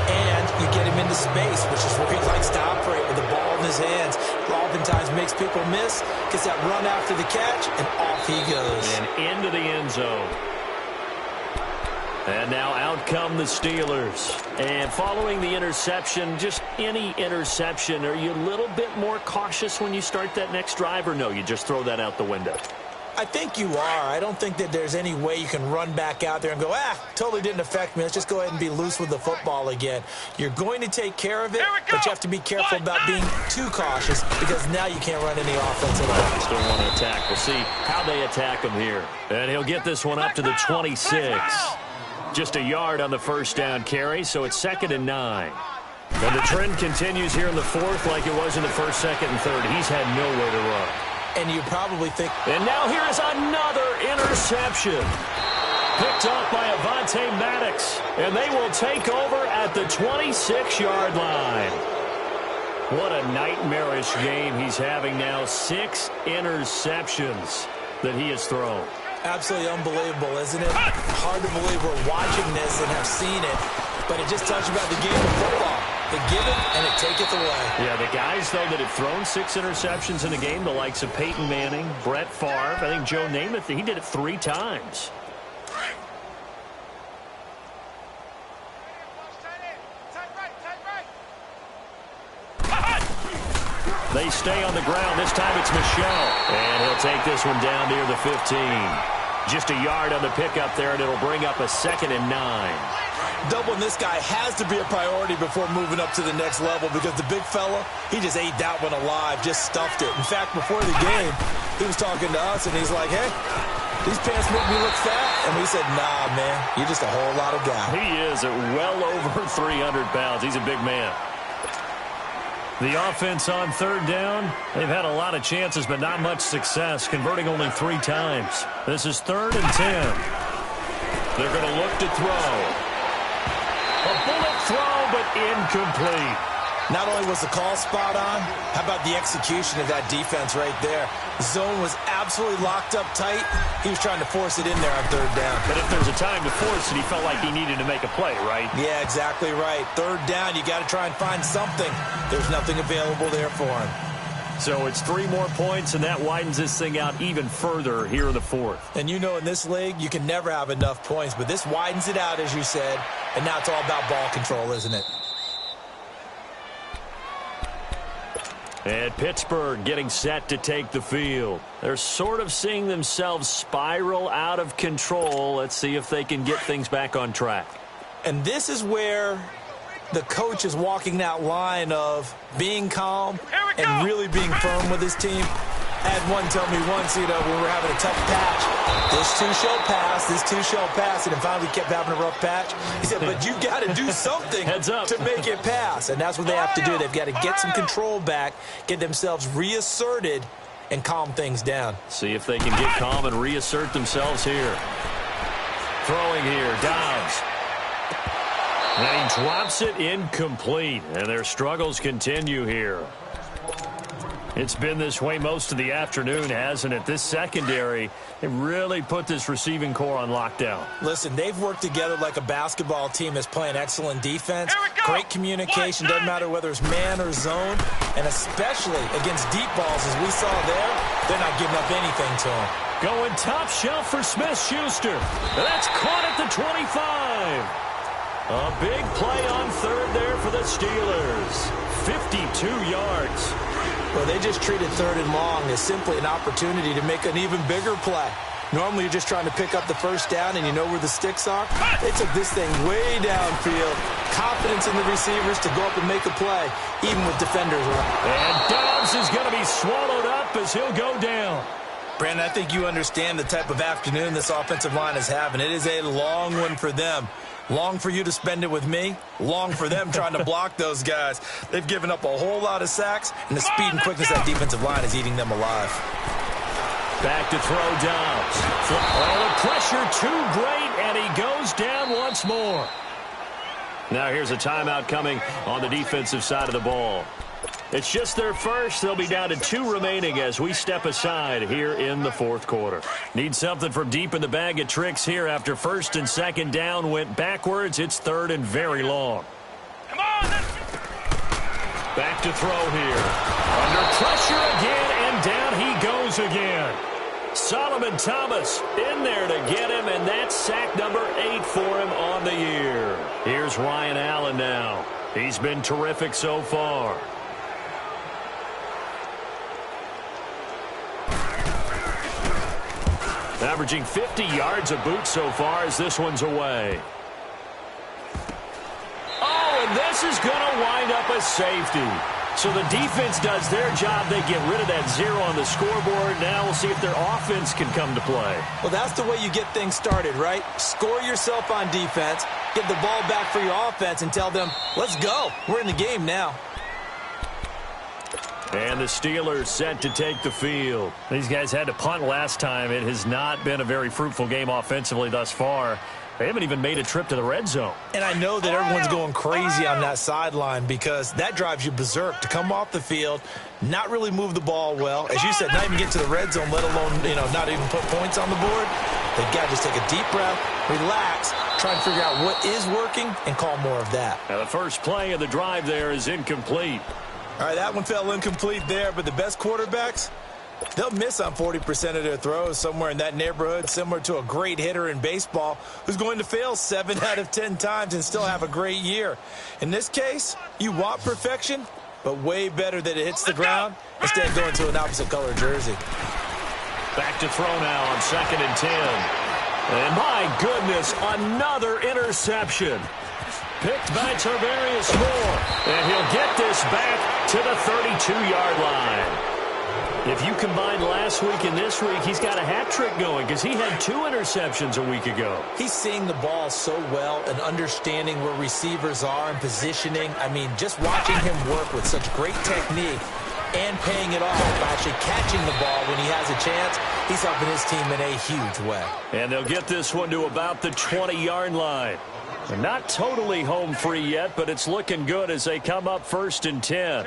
and you get him into space, which is where he likes to operate with the ball in his hands. Oftentimes makes people miss, gets that run after the catch, and off he goes. And into the end zone. And now out come the Steelers. And following the interception, just any interception, are you a little bit more cautious when you start that next drive, or no, you just throw that out the window? I think you are. I don't think that there's any way you can run back out there and go, totally didn't affect me. Let's just go ahead and be loose with the football again. You're going to take care of it, but you have to be careful about being too cautious because now you can't run any offense at all. Still want to attack. We'll see how they attack him here. And he'll get this one up to the 26. Just a yard on the first down carry, so it's 2nd and 9. And the trend continues here in the 4th like it was in the 1st, 2nd, and 3rd. He's had nowhere to run. And you probably think... And now here is another interception. Picked off by Avonte Maddox. And they will take over at the 26-yard line. What a nightmarish game he's having now. 6 interceptions that he has thrown. Absolutely unbelievable, isn't it? Hard to believe we're watching this and have seen it, but it just tells you about the game of football. They give it, and it taketh away. Yeah, the guys, though, that have thrown 6 interceptions in a game, the likes of Peyton Manning, Brett Favre, I think Joe Namath, he did it 3 times. They stay on the ground. This time it's Michel. And he'll take this one down near the 15. Just a yard on the pickup there, and it'll bring up a 2nd and 9. Doubling this guy has to be a priority before moving up to the next level because the big fella, he just ate that one alive, just stuffed it. In fact, before the game, he was talking to us, and he's like, hey, these pants make me look fat. And we said, nah, man, you're just a whole lot of guy. He is at well over 300 pounds. He's a big man. The offense on 3rd down, they've had a lot of chances, but not much success, converting only 3 times. This is 3rd and 10. They're going to look to throw. A bullet throw, but incomplete. Not only was the call spot on, how about the execution of that defense right there? Zone was absolutely locked up tight. He was trying to force it in there on 3rd down. But if there's a time to force it, he felt like he needed to make a play, right? Yeah, exactly right. 3rd down, you got to try and find something. There's nothing available there for him. So it's 3 more points, and that widens this thing out even further here in the 4th. And you know in this league, you can never have enough points, but this widens it out, as you said, and now it's all about ball control, isn't it? And Pittsburgh getting set to take the field. They're sort of seeing themselves spiral out of control. Let's see if they can get things back on track. And this is where the coach is walking that line of being calm and really being firm with his team. I had one tell me once, when we were having a tough patch, this too shall pass, and it finally kept having a rough patch. He said, but you got to do something Heads up. to make it pass, and that's what they have to do. They've got to get some control back, get themselves reasserted, and calm things down. See if they can get calm and reassert themselves here. Throwing here, Dobbs. And he drops it incomplete, and their struggles continue here. It's been this way most of the afternoon, hasn't it? This secondary, they really put this receiving core on lockdown. Listen, they've worked together like a basketball team that's playing excellent defense. Great communication, doesn't matter whether it's man or zone. And especially against deep balls, as we saw there, they're not giving up anything to them. Going top shelf for Smith-Schuster. That's caught at the 25. A big play on 3rd there for the Steelers. 52 yards. Well, they just treated 3rd and long as simply an opportunity to make an even bigger play. Normally, you're just trying to pick up the 1st down, and you know where the sticks are. They took this thing way downfield. Confidence in the receivers to go up and make a play, even with defenders around. And Dobbs is going to be swallowed up as he'll go down. Brandon, I think you understand the type of afternoon this offensive line is having. It is a long one for them. Long for you to spend it with me. Long for them trying to block those guys. They've given up a whole lot of sacks, and the speed and quickness of that defensive line is eating them alive. Back to throw Dobbs. Oh, the pressure too great, and he goes down once more. Now here's a timeout coming on the defensive side of the ball. It's just their first. They'll be down to 2 remaining as we step aside here in the 4th quarter. Need something from deep in the bag of tricks here after 1st and 2nd down went backwards. It's 3rd and very long. Come on! Back to throw here. Under pressure again, and down he goes again. Solomon Thomas in there to get him, and that's sack number 8 for him on the year. Here's Ryan Allen now. He's been terrific so far. Averaging 50 yards a boot so far as this one's away. Oh, and this is going to wind up a safety. So the defense does their job. They get rid of that 0 on the scoreboard. Now we'll see if their offense can come to play. Well, that's the way you get things started, right? Score yourself on defense, get the ball back for your offense, and tell them, let's go. We're in the game now. And the Steelers set to take the field. These guys had to punt last time. It has not been a very fruitful game offensively thus far. They haven't even made a trip to the red zone. And I know that everyone's going crazy on that sideline because that drives you berserk to come off the field, not really move the ball well. As you said, not even get to the red zone, let alone, not even put points on the board. They've got to just take a deep breath, relax, try and figure out what is working, and call more of that. Now the first play of the drive there is incomplete. All right, that one fell incomplete there, but the best quarterbacks, they'll miss on 40% of their throws, somewhere in that neighborhood, similar to a great hitter in baseball who's going to fail 7 out of 10 times and still have a great year. In this case, you want perfection, but way better that it hits the ground instead of going to an opposite color jersey. Back to throw now on 2nd and 10. And my goodness, another interception. Picked by Tarvarius Moore. And he'll get this back to the 32-yard line. If you combine last week and this week, he's got a hat trick going because he had 2 interceptions a week ago. He's seeing the ball so well and understanding where receivers are and positioning. I mean, just watching him work with such great technique and paying it off by actually catching the ball when he has a chance, he's helping his team in a huge way. And they'll get this one to about the 20-yard line. They're not totally home free yet, but it's looking good as they come up 1st and 10.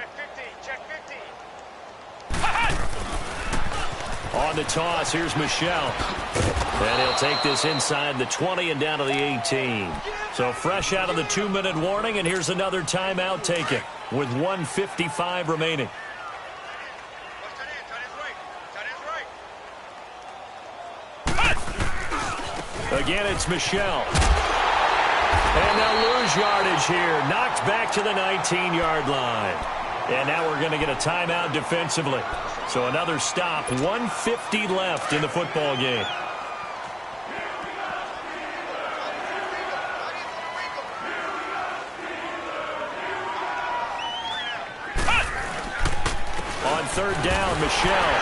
On the toss, here's Michelle. And he'll take this inside the 20 and down to the 18. So fresh out of the 2-minute warning, and here's another timeout taken with 1:55 remaining. Again, it's Michelle. And they'll lose yardage here. Knocked back to the 19-yard line. And now we're going to get a timeout defensively. So another stop, 1:50 left in the football game. On 3rd down, Michelle.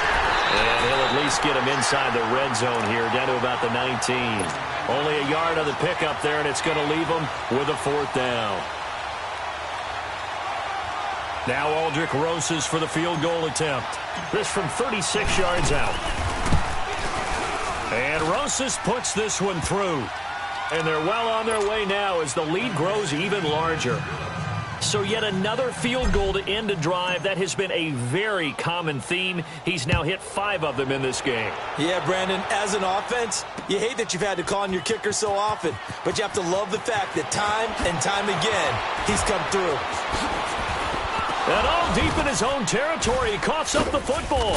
And he'll at least get him inside the red zone here, down to about the 19. Only a yard on the pickup there, and it's going to leave him with a 4th down. Now Aldrich Rosas for the field goal attempt. This from 36 yards out. And Rosas puts this one through. And they're well on their way now as the lead grows even larger. So yet another field goal to end a drive. That has been a very common theme. He's now hit 5 of them in this game. Yeah, Brandon, as an offense, you hate that you've had to call on your kicker so often. But you have to love the fact that time and time again, he's come through. And all deep in his own territory, he coughs up the football.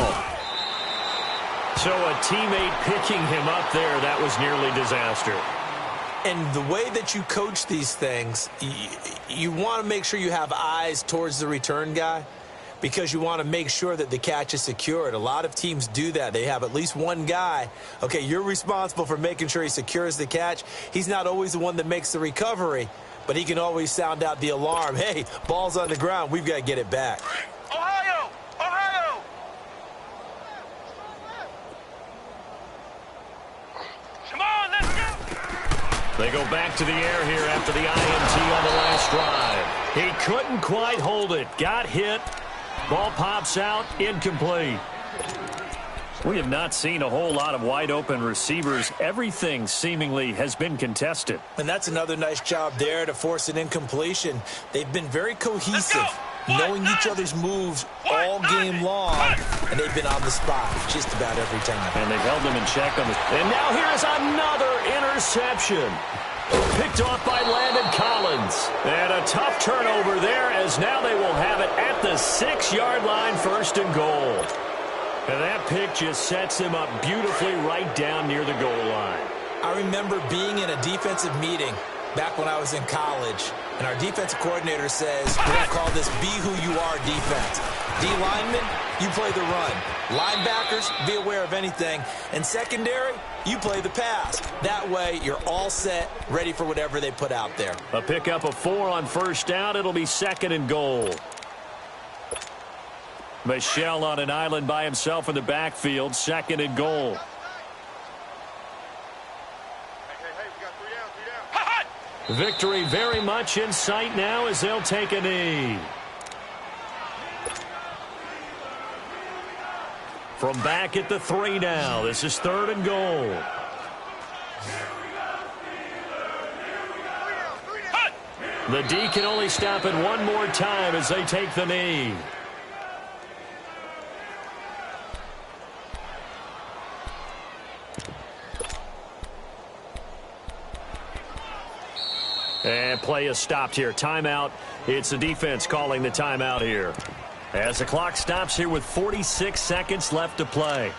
So a teammate picking him up there, that was nearly disaster. And the way that you coach these things, you want to make sure you have eyes towards the return guy because you want to make sure that the catch is secured. A lot of teams do that. They have at least one guy. Okay, you're responsible for making sure he secures the catch. He's not always the one that makes the recovery, but he can always sound out the alarm. Hey, ball's on the ground. We've got to get it back. Ohio! Ohio! Come on, let's go! They go back to the air here after the INT on the last drive. He couldn't quite hold it. Got hit. Ball pops out. Incomplete. We have not seen a whole lot of wide-open receivers. Everything seemingly has been contested. And that's another nice job there to force an incompletion. They've been very cohesive, knowing each other's moves all game long, and they've been on the spot just about every time. And they've held them in check on the... And now here's another interception. Picked off by Landon Collins. And a tough turnover there as now they will have it at the 6-yard line, 1st and goal. And that pick just sets him up beautifully right down near the goal line. I remember being in a defensive meeting back when I was in college, and our defensive coordinator says, we're going to call this be who you are defense. D-linemen, you play the run. Linebackers, be aware of anything. And secondary, you play the pass. That way, you're all set, ready for whatever they put out there. A pickup of 4 on 1st down. It'll be 2nd and goal. Michelle on an island by himself in the backfield. 2nd and goal. Victory very much in sight now as they'll take a knee. From back at the 3 now. This is 3rd and goal. The D can only stop it one more time as they take the knee. And play is stopped here. Timeout. It's the defense calling the timeout here. As the clock stops here with 46 seconds left to play.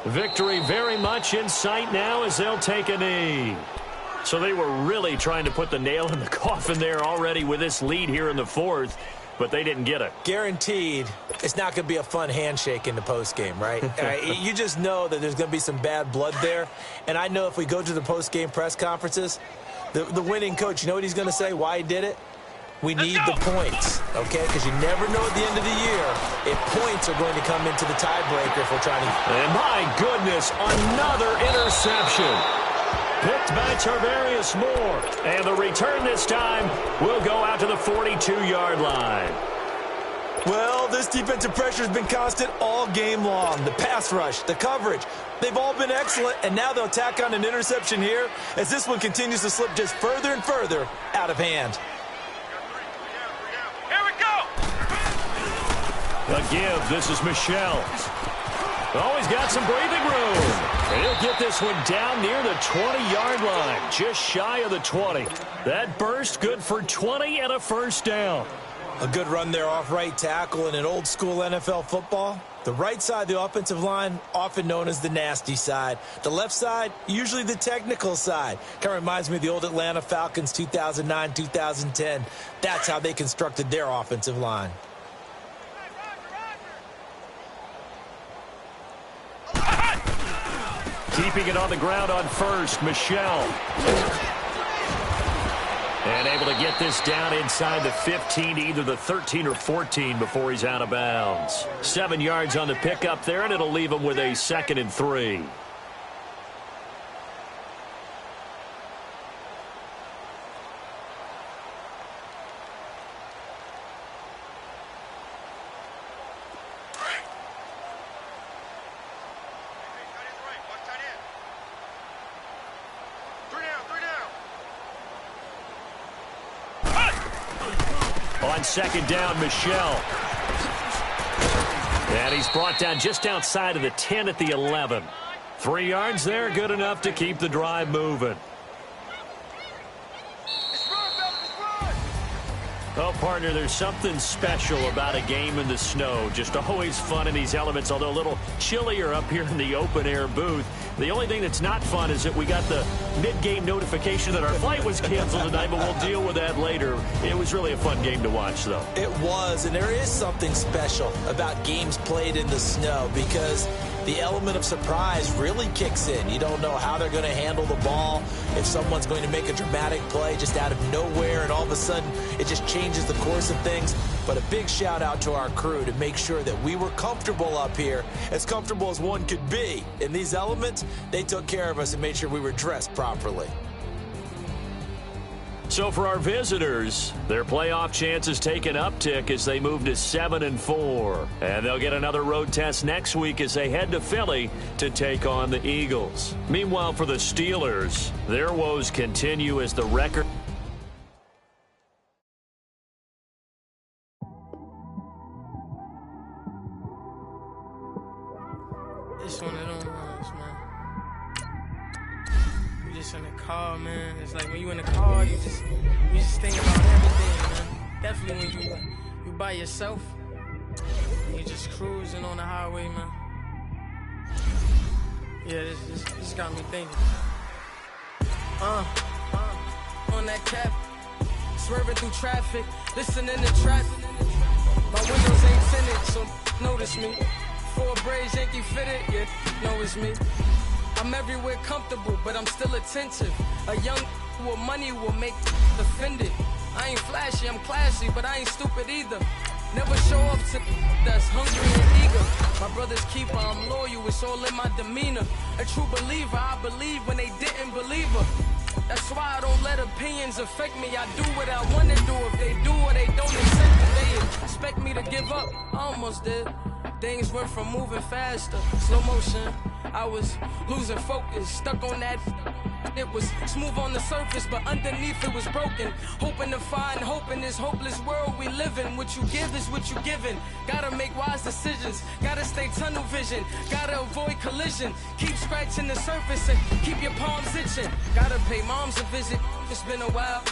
Victory very much in sight now as they'll take a knee. So they were really trying to put the nail in the coffin there already with this lead here in the fourth, but they didn't get it. Guaranteed, it's not going to be a fun handshake in the postgame, right? You just know that there's going to be some bad blood there. And I know if we go to the postgame press conferences, the winning coach, you know what he's going to say, why he did it? We need the points, okay? Because you never know at the end of the year if points are going to come into the tiebreaker if we're trying to... And my goodness, another interception. Picked by Tarvarius Moore. And the return this time will go out to the 42-yard line. Well, this defensive pressure has been constant all game long. The pass rush, the coverage, they've all been excellent, and now they'll tack on an interception here as this one continues to slip just further and further out of hand. Here we go. The give, this is Michelle. Oh, he's got some breathing room. And he'll get this one down near the 20-yard line, just shy of the 20. That burst good for 20 and a first down. A good run there off right tackle in an old-school NFL football. The right side of the offensive line, often known as the nasty side. The left side, usually the technical side. Kind of reminds me of the old Atlanta Falcons 2009-2010. That's how they constructed their offensive line. Keeping it on the ground on first, Michelle. And able to get this down inside the 15, either the 13 or 14 before he's out of bounds. 7 yards on the pickup there, and it'll leave him with a 2nd and 3. On second down, Michelle. And he's brought down just outside of the 10 at the 11. 3 yards there, good enough to keep the drive moving. Oh, partner, there's something special about a game in the snow. Just always fun in these elements, although a little chillier up here in the open-air booth. The only thing that's not fun is that we got the mid-game notification that our flight was canceled tonight, but we'll deal with that later. It was really a fun game to watch, though. It was, and there is something special about games played in the snow because the element of surprise really kicks in. You don't know how they're going to handle the ball, if someone's going to make a dramatic play just out of nowhere, and all of a sudden it just changes the course of things. But a big shout out to our crew to make sure that we were comfortable up here, as comfortable as one could be. In these elements, they took care of us and made sure we were dressed properly. So for our visitors, their playoff chances take an uptick as they move to 7-4. And they'll get another road test next week as they head to Philly to take on the Eagles. Meanwhile, for the Steelers, their woes continue as the record... It's one of them ones, man. You just in the car, man. It's like when you in the car, you just think about everything, man. Definitely when you by yourself, and you just cruising on the highway, man. Yeah, this got me thinking. On that cap, swerving through traffic, listening to trap. My windows ain't tinted, so notice me. 4 braids, Yankee fitted, yeah, know it's me. I'm everywhere comfortable, but I'm still attentive. A young with money will make offended. I ain't flashy, I'm classy, but I ain't stupid either. Never show up to that's hungry and eager. My brother's keeper, I'm loyal, it's all in my demeanor. A true believer, I believe when they didn't believe her. That's why I don't let opinions affect me. I do what I want to do. If they do or they don't accept it, they expect me to give up. I almost did. Things went from moving faster, slow motion. I was losing focus, stuck on that. It was smooth on the surface, but underneath it was broken. Hoping to find hope in this hopeless world we live in. What you give is what you given. Gotta make wise decisions. Gotta stay tunnel vision. Gotta avoid collision. Keep scratching the surface and keep your palms itching. Gotta pay moms a visit. It's been a while.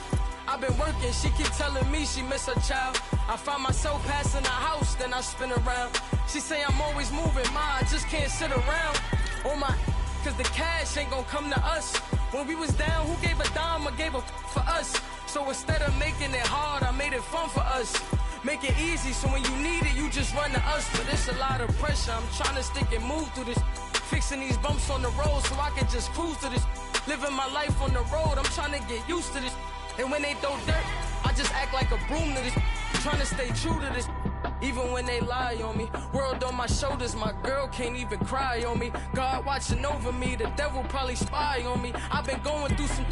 I've been working, she keep telling me she miss her child. I find myself passing the house, then I spin around. She say I'm always moving, ma, I just can't sit around. Oh my, cause the cash ain't gon' come to us. When we was down, who gave a dime or gave a for us? So instead of making it hard, I made it fun for us. Make it easy, so when you need it, you just run to us. But it's a lot of pressure, I'm trying to stick and move through this. Fixing these bumps on the road so I can just cruise to this. Living my life on the road, I'm trying to get used to this. And when they throw dirt, I just act like a broom to this. Trying to stay true to this. Even when they lie on me, world on my shoulders, my girl can't even cry on me. God watching over me, the devil probably spy on me. I've been going through some,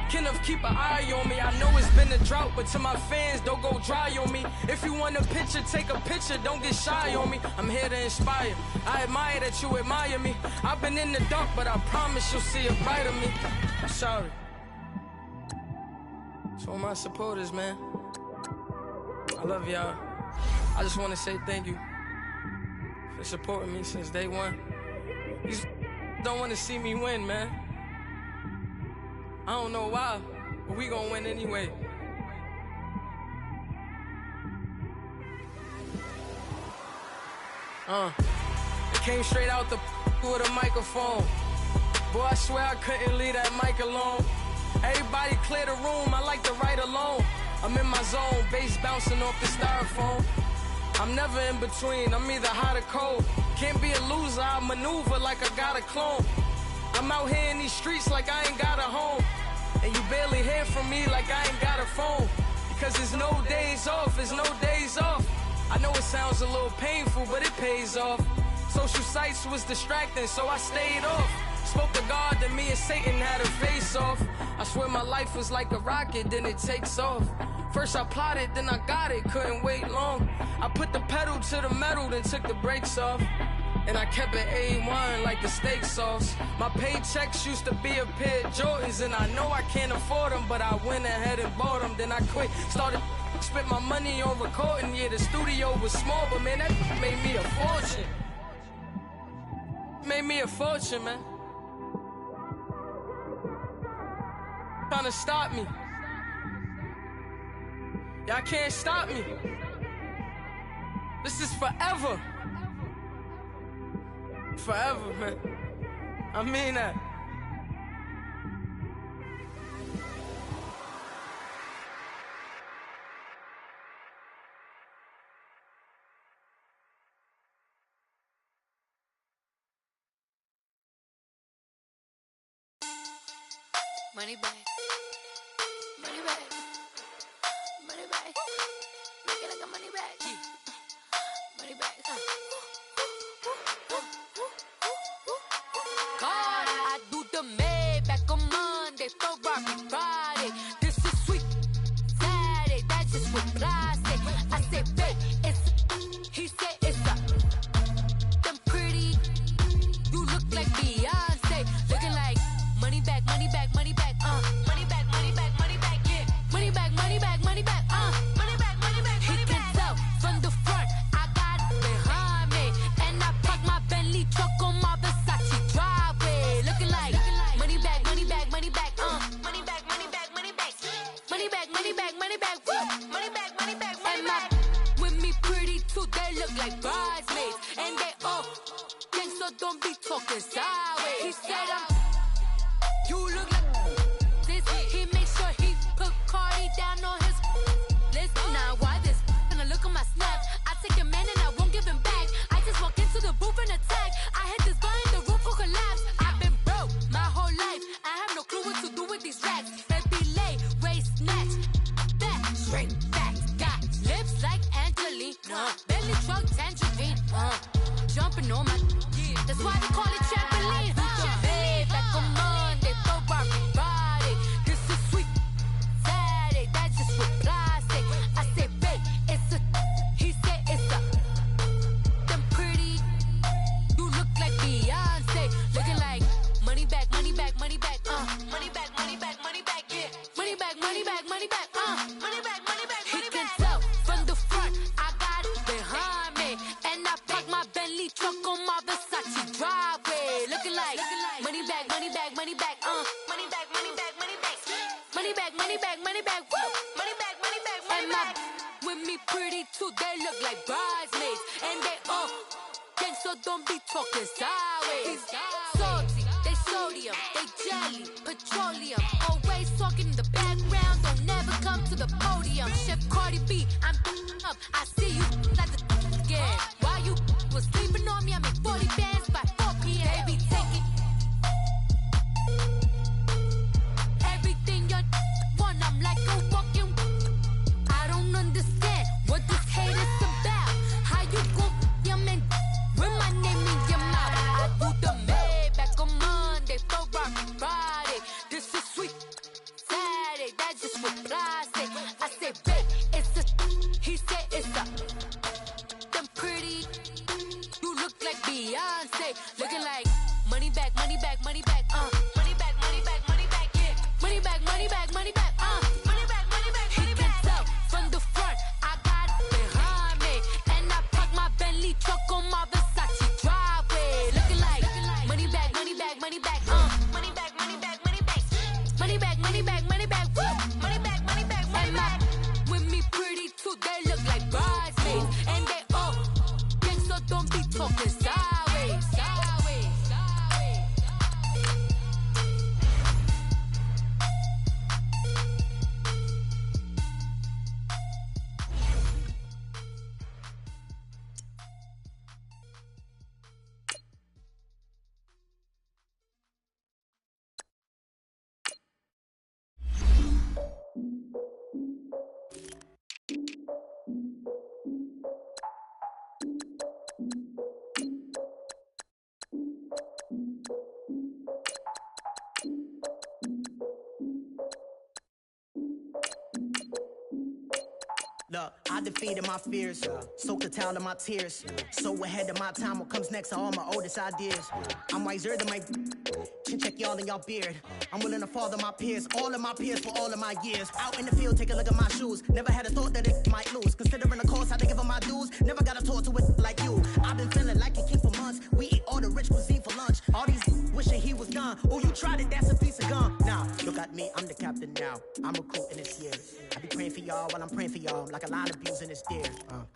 Kenneth keep an eye on me. I know it's been a drought, but to my fans, don't go dry on me. If you want a picture, take a picture, don't get shy on me. I'm here to inspire, I admire that you admire me. I've been in the dark, but I promise you'll see a brighter me. I'm sorry. To all my supporters, man, I love y'all. I just want to say thank you for supporting me since day one. You don't want to see me win, man. I don't know why, but we gonna win anyway. It came straight out the with a microphone. Boy, I swear I couldn't leave that mic alone. Everybody clear the room, I like to write alone. I'm in my zone, bass bouncing off the styrofoam. I'm never in between, I'm either hot or cold. Can't be a loser, I maneuver like I got a clone. I'm out here in these streets like I ain't got a home. And you barely hear from me like I ain't got a phone. Because there's no days off, there's no days off. I know it sounds a little painful, but it pays off. Social sites was distracting, so I stayed off. Spoke to God that me and Satan had a face off. I swear my life was like a rocket, then it takes off. First I plotted, then I got it, couldn't wait long. I put the pedal to the metal, then took the brakes off. And I kept it A1 like the steak sauce. My paychecks used to be a pair of Jordans, and I know I can't afford them, but I went ahead and bought them. Then I quit, started spent my money on recording. Yeah, the studio was small, but man, that made me a fortune. Made me a fortune, man. Trying to stop me. Y'all can't stop me. This is forever. Forever, man. I mean that. Money back. Money back. Money back. Make it like a money back. Money back. God, I do the Maybach on Monday, Ferrari Friday. This is sweet Saturday, that's just what I say. I say, babe, it's, he said it's a, them pretty, you look like Beyonce, looking like money back, money back, money back, money back, money back, money back, yeah, money back, money back, money back, money back, money back, money back. He can tell from the front, I got it behind me, and I park my Bentley truck on my Versace driveway, looking like money back, money back, money back, money back, money back, money back, money back, money back, money back, woo, money back, money back, money back. With me pretty too, they look like bridesmaids, and they all gang, so don't be talking sideways. He said you look like this. He makes sure he put Cardi down on his list. Now why this? When I look at my snap, I take a man and I won't give him back. I just walk into the booth and attack. I hit this guy in the roof will collapse. I've been broke my whole life. I have no clue what to do with these racks. Baby lay, waist snatch, back, straight back. Got lips like Angelina, belly truck tangerine. Jumping on my, that's why they call it trampoline. Back on Monday, Ferrari Friday. This is sweet Saturday, that's just what I say. I say, babe, it's a, he said it's a, them pretty, you look like Beyonce, looking like money back, money back, money back, money back, money back, money back, yeah, money back, money back, money back, money back, money back, money back. He can tell from the front, I got it behind me, and I park my Bentley truck on my Versace driveway, looking like money back, money back, money back, money back, money back, money back, money back, money back, money back, woo, money back, money back, money back. With me pretty too, they look like bridesmaids, and they all gang, so don't be talking sideways. So sodium. They jelly, petroleum. Always talking in the background, don't never come to the podium. Chef Cardi B, I'm up. I see you like the again. While you was sleeping on me, I make 40 bands by 4 p.m. Baby, take it. Everything you want, I'm like a walking. I don't understand what this hate is about. How you go, your man, with my name in your mouth. I do the Maybach on Monday, for Friday. This is sweet Saturday, that's just what I say. I say, babe, it's a, he said it's a, them pretty, you look like Beyonce, looking like money back, money back, money back, money back, money back, money back, yeah, money back, money back, money back, money back, money back, money back. He can tell from the front, I got it behind me, and I park my Bentley truck on my Versace driveway, looking like money back, money back, money back, money back, money back, money back, money back, money back, money back, woo, money back, money back, money back. With me pretty too, they look like bridesmaids, and they all gang, so don't be talking sideways, sideways, sideways. Look, I defeated my fears, soaked the towel of my tears. So ahead of my time, what comes next are all my oldest ideas. I'm wiser than my chin check y'all in y'all beard. I'm willing to father my peers, all of my peers for all of my years. Out in the field, take a look at my shoes. Never had a thought that it might lose. Considering the cost, I had to give them my dues. Never got a talk to it like you. I've been feeling like a king for months. We eat all the rich cuisine for lunch. All these wishing he was done. Oh, you tried it, that's a piece of gum. Now, look at me, I'm the captain now. I'm recruiting this year. I be praying for y'all while I'm praying for y'all. Like a line of views in this deer.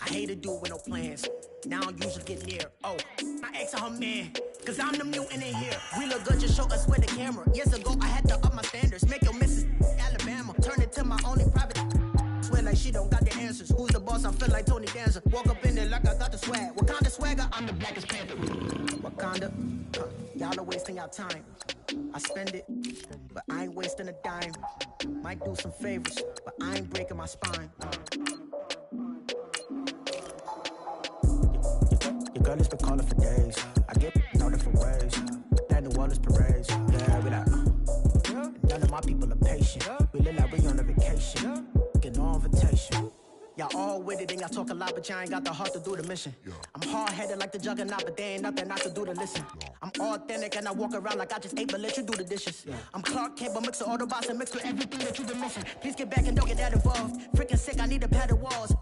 I hate to do it with no plans. Now I don't usually get near. Oh, my ex and her man. Cause I'm the mutant in here. We look good, just show us with the camera. Years ago, I had to up my standards. Make your missus Alabama. Turn it to my only private. Swear like she don't got the answers. Who's the boss? I feel like Tony Danza. Walk up in there like I got the swag. What kind of swagger? I'm the blackest panther. Wakanda. Y'all are wasting your time. I spend it, but I ain't wasting a dime. Might do some favors, but I ain't breaking my spine. Your girl has been calling for days. I get all different ways. Plan the wellness parades. Yeah, we like, none of my people are patient. We look like we on a vacation. Get no invitation. Y'all all with it and y'all talk a lot, but y'all ain't got the heart to do the mission. I'm hard-headed like the juggernaut, but there ain't nothing I can do to listen. I'm authentic and I walk around like I just ate, but let you do the dishes. I'm Clark Kent, but mix the Autobots and mix with everything that you've been missing. Please get back and don't get that involved. Freaking sick, I need a padded walls.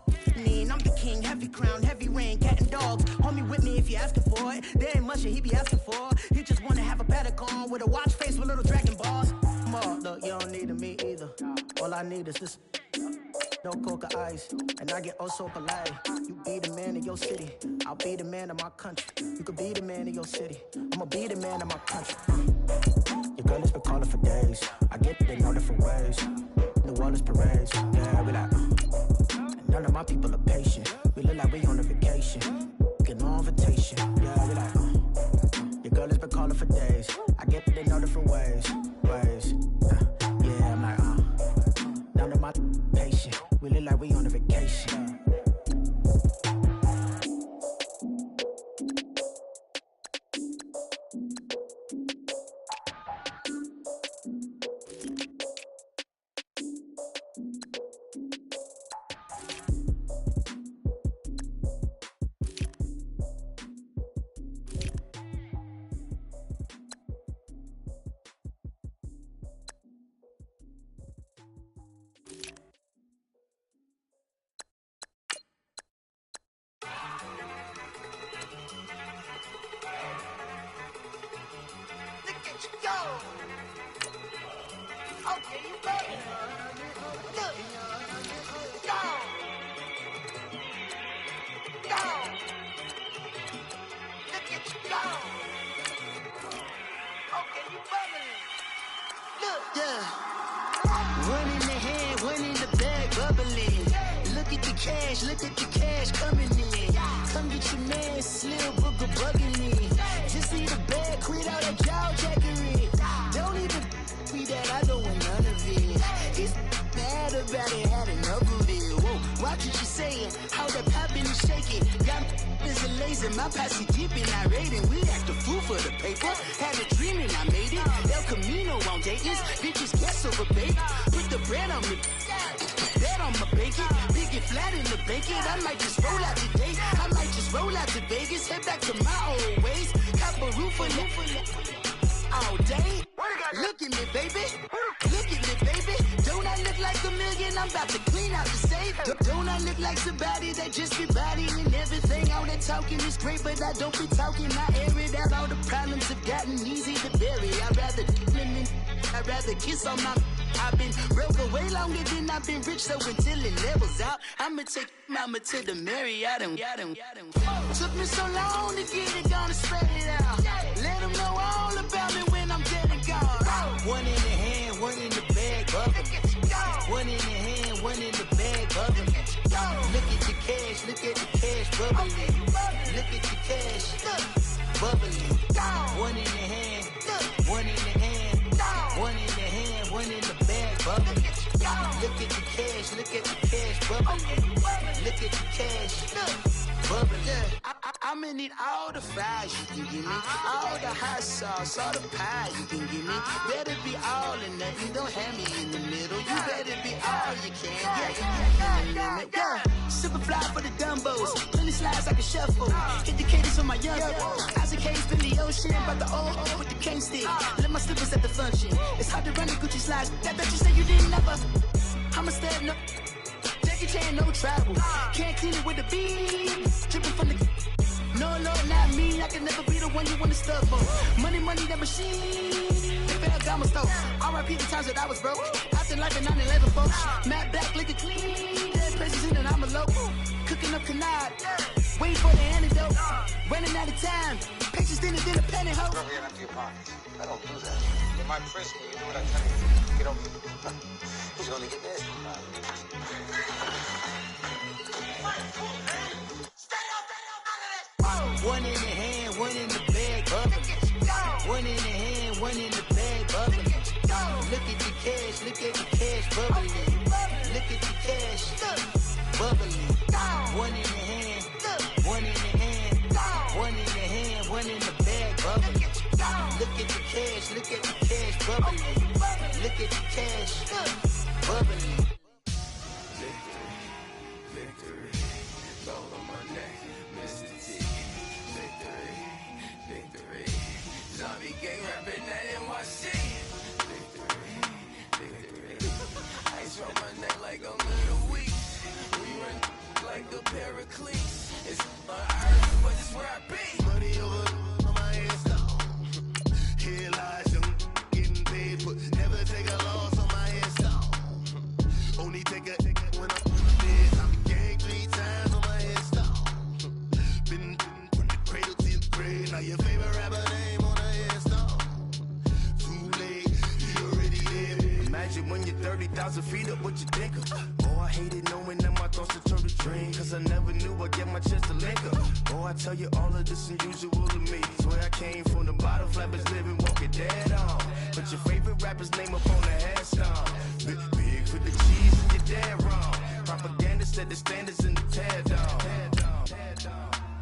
I'm the king, heavy crown, heavy rain, cat and dogs. Homie with me if you're asking for it. There ain't much that he be asking for. He just wanna have a paddock on with a watch face with little dragon balls. Look, you don't need me either. All I need is this. No coca ice, and I get oh so polite. You be the man of your city, I'll be the man of my country. You could be the man of your city, I'ma be the man of my country. Your girl has been calling for days. I get it in all different ways. The wellness parades, yeah, we like. None of my people are patient. We look like we on a vacation. Get no invitation, yeah, we like. Your girl has been calling for days. I get it in all different ways. Yeah, I'm like, none of my patient. We look like we on a vacation. Look, yeah. One in the hand, one in the bag, bubbling. Look at the cash coming in. Come get your man, Slim Booker bugging me. Just need a bag, quit all that jaw jackery. Don't even be that, I don't want none of it. He's mad about it, had enough of it. Whoa, watch what you saying, how that poppin' and shaking. Got is a laser, my posse deep and irate, and we act a fool for the paper. Had a dream and I made it. El Camino on Dayton's, bitches guess over bake. Put the bread on me, bet on my bacon. Big and flat in the bacon. I might just roll out today. I might just roll out to Vegas, head back to my old ways. Cop a roof for all day. Look at me, baby. Look at me, baby. Don't I look like a million? I'm about to clean out the safe. Don't I look like somebody that just be bodying everything? All that talking is great, but I don't be talking. I air it out. All the problems have gotten easy to bury. I'd rather kiss on my. I've been broke way longer than I've been rich, so until it levels out, I'ma take mama to the Marriott and took me so long to get it, gonna spread it out. Let them know all about me when I'm dead and gone. One in the hand, one in the bag, bubbling. One in the hand, one in the bag, bubbling. Look at the cash, bubbling. Look at the cash, bubbling. One in the hand, one in the hand, one in the hand, one in the bag, bubbling. Look at the cash, bubbling. Look at the cash, bubbling. I'ma need all the fries you can give me, all the hot sauce, all the pie you can give me. Better be all or nothing, don't have me in the middle. You better be all you can. Yeah. Super fly for the Dumbos, plenty slides like a shuffle. Hit the cadence on my young. Isaac Hayes, Billy Ocean, but the old with the cane stick. Let my slippers at the function. It's hard to run the Gucci slides. That you say you didn't never. I'm a step no. Jackie Chan, no travel. Can't clean it with the beam. Dripping from the. No, Lord, not me. I can never be the one you want to stuff for. Money, that machine. Ferragamo stove. R.I.P. the times that I was broke. After life in 9/11, folks. Matte black, liquor clean. Dead places in and I'm a local. Cooking up canard. Waiting for the antidote. Running out of time. Patience thinner than a penny hoe. Don't get into your pockets. I don't do that. In my prison, you do what I tell you. Get over here. He's gonna get this. One in the hand, one in the bag, bubbling. One in the hand, one in the bag, bubbling. Look at the cash, bubbling. Look at the cash, bubbling. One in the hand, one in the hand, one in the hand, one in the bag, bubbling. Look at the cash, bubbling. Look at the cash, bubbling. Victory, gold on my neck, Mr. T. Victory, zombie gang rapping that NYC. Victory, ice on my neck like a little weak. We run like a Pericles. It's on earth, but it's where I be. Money over on my headstone. Here lies young, getting paid, but never take a loss on my headstone. Only take a when I'm dead. I'm gang 3 times on my headstone. Been from the cradle to the grave. Now your favorite rapper name on a headstone. Too late, he already dead. Imagine when you're 30,000 feet up, what you think of? Oh, I hated knowing that my thoughts would turn to dream. Cause I never knew I'd get my chance to link up. Oh, I tell you all of this unusual to me. Swear I came from the bottom, flappers living, walking dead on. But your favorite rapper's name up on the headstone. Big for the cheese and you're dead wrong. Propaganda set the standards in the tear down.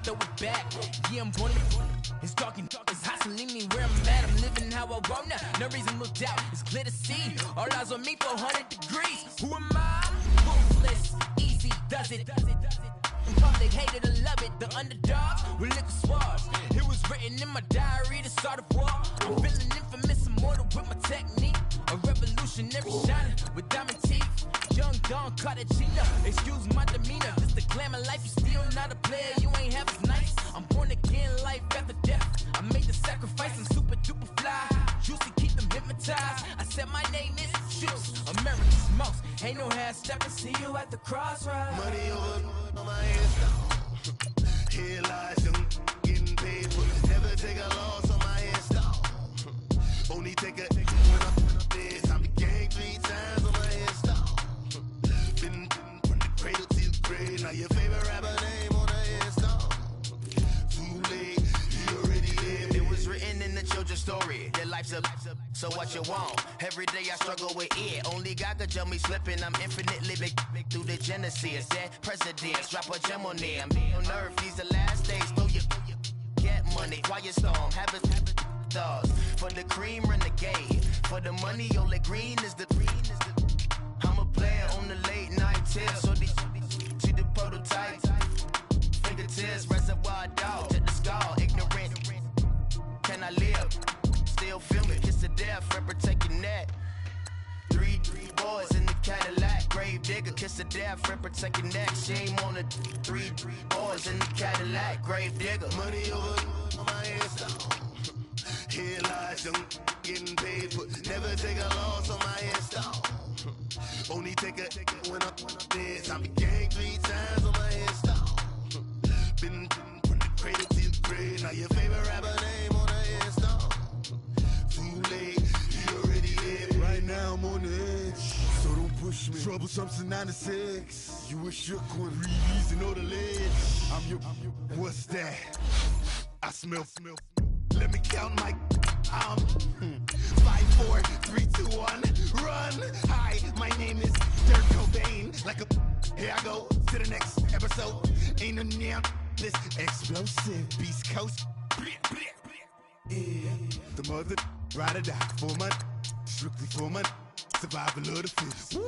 Throw it back, yeah, I'm gonna. It's dark, it's hot, so leave me where I'm at. I'm living how I want now. No reason to look doubt, it's clear to see. All eyes on me, 400 degrees. Who am I? Ruthless, easy, does it. In public, hate it or love it. The underdogs with liquor swabs. It was written in my diary to start a war. I'm feeling infamous, immortal with my technique. A revolutionary shining with diamond teeth. Young Don Cartagena, excuse my demeanor. Just the glamour life, you still not a player. You ain't half as nice. I'm born again, life after death. I made the sacrifice, I'm super duper fly. Used to keep them hypnotized. I said my name is Juice, America's most. Ain't no half stepping, see you at the crossroads. Money over on my headstone. Here lies young, getting paid, but never take a loss on my headstone. Only the story. Your life's a so what you want? Every day I struggle with it. Only God could tell me slipping. I'm infinitely big through the genesis. That presidents drop a gem on there. I'm on earth, these the last days. Throw your get money, quiet storm, have it thoughts. For the cream, renegade. For the money, only green is the I'm a player on the late night tips. So these see the prototype. Fingertips, reservoir dog, check the skull, ignorant. Can I live? Still feel me, kiss to death, for protecting that. Three boys in the Cadillac, grave digger, kiss to death, for protecting that. Shame on the three boys in the Cadillac, grave digger. Money over my hands down. Here lies young, getting paid, but never take a loss on my hands down. Only take a when I'm dead. I be gang 3 times on my hands down. Been from the cradle to the grave. Now your favorite rapper name on the hands down. Too late, you already dead. Right now I'm on the edge, so don't push me. Troublesome to 9 to 6. You a shook one, breathe and know the ledge. I'm your, what's that? I smell. Let me count my 5, 4, 3, 2, 1, run. Hi, my name is Dirk Cobain. Like a, here I go to the next episode. Ain't no damn this explosive Beast Coast. Yeah, the mother ride or die for my, strictly for my survival of the fittest.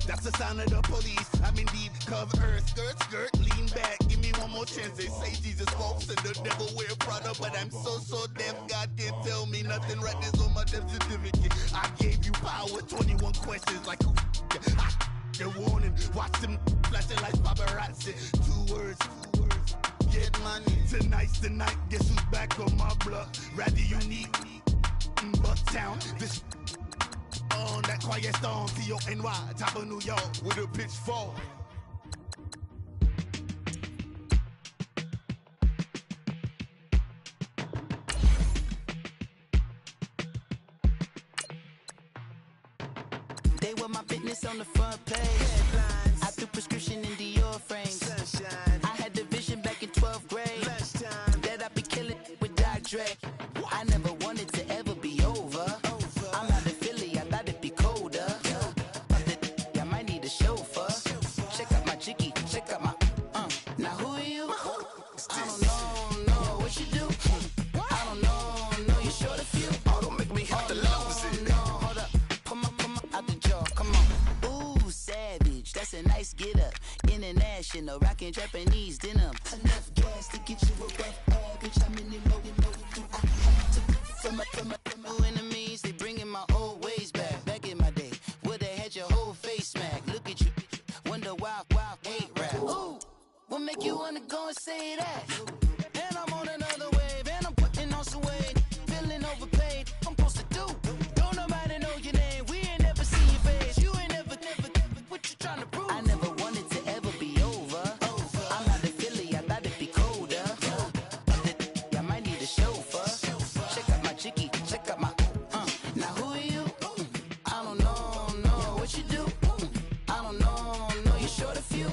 That's the sign of the police. I'm indeed cover earth, skirt, lean back. Give me one more chance. They say Jesus walks and the devil wear Prada, but I'm so deaf. God can't tell me nothing. Right this on my death certificate. I gave you power. 21 questions like the warning. Watch them flashing like paparazzi. 2 words. Get money. Tonight's the night. Guess who's back on my block? Rather unique. Bucktown. This. On that quiet storm, T-O-N-Y, top of New York, with a pitchfork. They were my business on the front page. Headlines. I threw prescription in Dior frames. Sunshine. I had the vision back in 12th grade. Lunchtime. That I'd be killing with Dr. Dre. I never wanted to ever be over. I'm not a Philly, I thought it'd be colder. I might need a chauffeur. Check out my chicky, check out my Now who are you? I don't know what you do. I don't know you short a few. Oh, don't make me have to lose it. No, hold up, pull my out the jaw, come on. Ooh, savage, that's a nice get up. International, rockin' Japanese denim. Enough gas to get you a rough average. I'm in the low. From my enemies, they bringing my old ways back. Back in my day, where they had your whole face smacked. Look at you, wonder why hate rap. Ooh, what make you wanna go and say that? And I'm on another wave, and I'm putting on some weight. Feeling overpaid, I'm supposed to do. Don't nobody know your name, we ain't never seen your face. You ain't never, what you trying to prove? I never wanted to ever be over. I'm not a Philly, I thought it'd be colder. I might need a chauffeur. Check out my chicky, check out my now who are you? I don't know what you do. I don't know you short a few.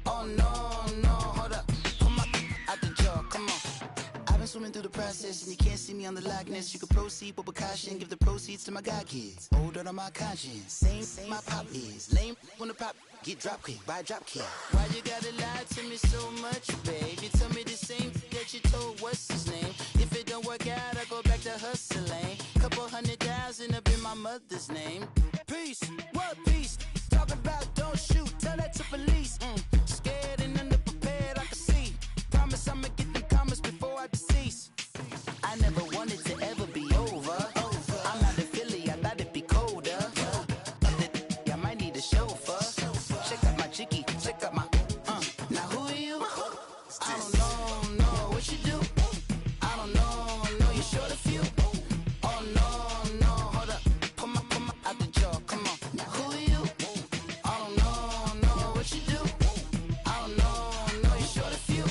Oh no, hold up, pull my out the jaw, come on. I've been swimming through the process and you can't see me on the Loch Ness. You can proceed with caution, give the proceeds to my god kids. Older on my conscience, same my pop is. Lame when the pop get drop kick, buy drop kick. Why you gotta lie to me so much, babe? You tell me the same that you told what's his name. If it don't work out, I go back to hustling. Couple 100,000 up in my mother's name. Peace, what peace? Talk about don't shoot, tell that to police. Scared and underprepared, I can see. Promise I'ma get the comments before I decease. I never wanted to ever be over. I'm not a Philly, I thought it'd be colder. I might need a chauffeur. Check out my chicky, check out my now who are you? I don't know what you do. I don't know you short a few. Oh no, hold up, pull my out the jaw, come on. Now who are you? I don't know what you do. I don't know you short a few.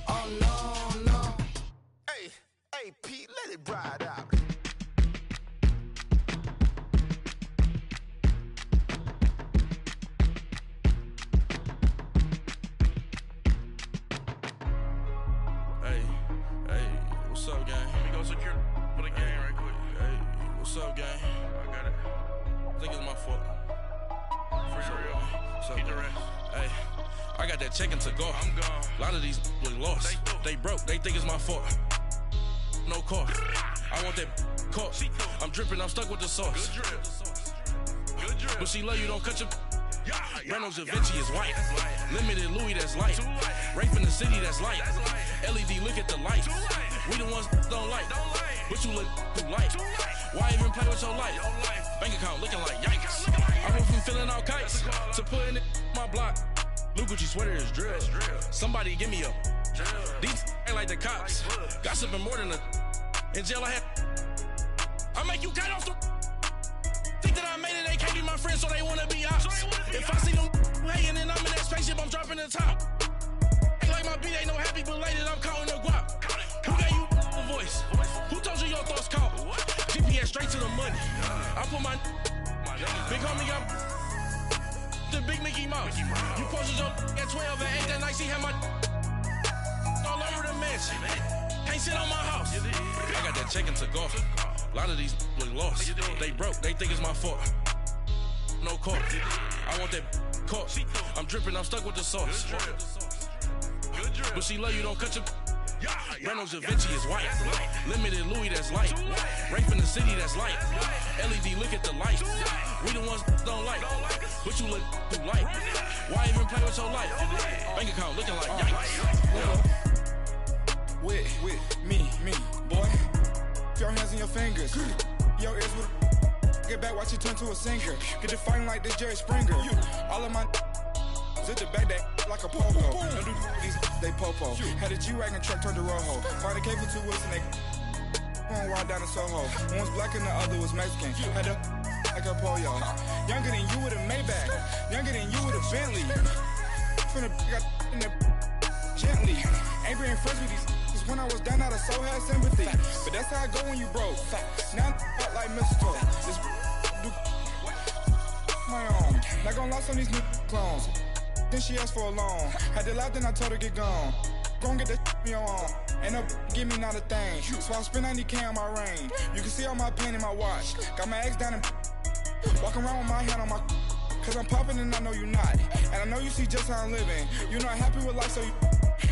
Oh no. Hey, Pete, let it ride out. Hey, what's up, gang? Let me go secure for the game. What's up, gang? I got it. I think it's my fault. For real. Keep the rest. Hey, I got that check-in to go. I'm gone. A lot of these look lost. They broke. They think it's my fault. No car. I want that caught. I'm dripping. I'm stuck with the sauce. Good drip. Good drip. But she love you. Don't cut your. Yeah, Reynolds Da Vinci is white. Limited Louis, that's light. Rape in the city, that's light. LED, look at the light. We the ones don't like. But you look too light. Why even play with your life? Bank account looking like yikes. I went from filling out kites to putting it in my block. Blue Gucci sweater is drill. Somebody give me a. These ain't like the cops. Gossiping more than a. In jail I had. I make you cut off the. Think that I made it, they can't be my friends, so they wanna be ops. If I see them hating and I'm in that spaceship, I'm dropping the top. Ain't like my beat, ain't no happy belated, I'm counting the guap. Who gave you a voice? Who told you your thoughts count? GPS straight to the money. I put my big homie got the big Mickey Mouse. You posted your at 12 and 8 that night, she had my all over the mansion. Can't sit on my house. I got that check-in to go. A lot of these look lost. They broke, they think it's my fault. No car. I want that caught. I'm dripping, I'm stuck with the sauce. But she love you, don't cut your. Reynolds Da Vinci is white. Limited Louis, that's light. Rape in the city, that's light. LED, look at the light. We the ones don't like. But you look too light. Why even play with your life? Bank account looking like yikes. With me, boy. Your hands and your fingers. Your ears with get back, watch it turn to a singer. Get the fighting like this Jerry Springer. All of my zip the back that like a pogo. Don't do these they popo. Had a G-Wagon truck turned to Rojo. Find a cable 2 wheels and they going wild down in Soho. One was black and the other was Mexican. Had a like a pollo. Younger than you with a Maybach. Younger than you with a Bentley. From the got in the gently. Ain't being friends with these. When I was down, I so had sympathy. But that's how I go when you broke. Now I'm like mistletoe. This do my own. Not gonna lie on these new clones. Then she asked for a loan. Had to laugh, then I told her get gone. Gon' get that me on. Ain't no give me not a thing. So I spend 90K on my range. You can see all my pain in my watch. Got my ex down and walking around with my hand on my. Cause I'm popping and I know you not. And I know you see just how I'm living. You're not happy with life, so you.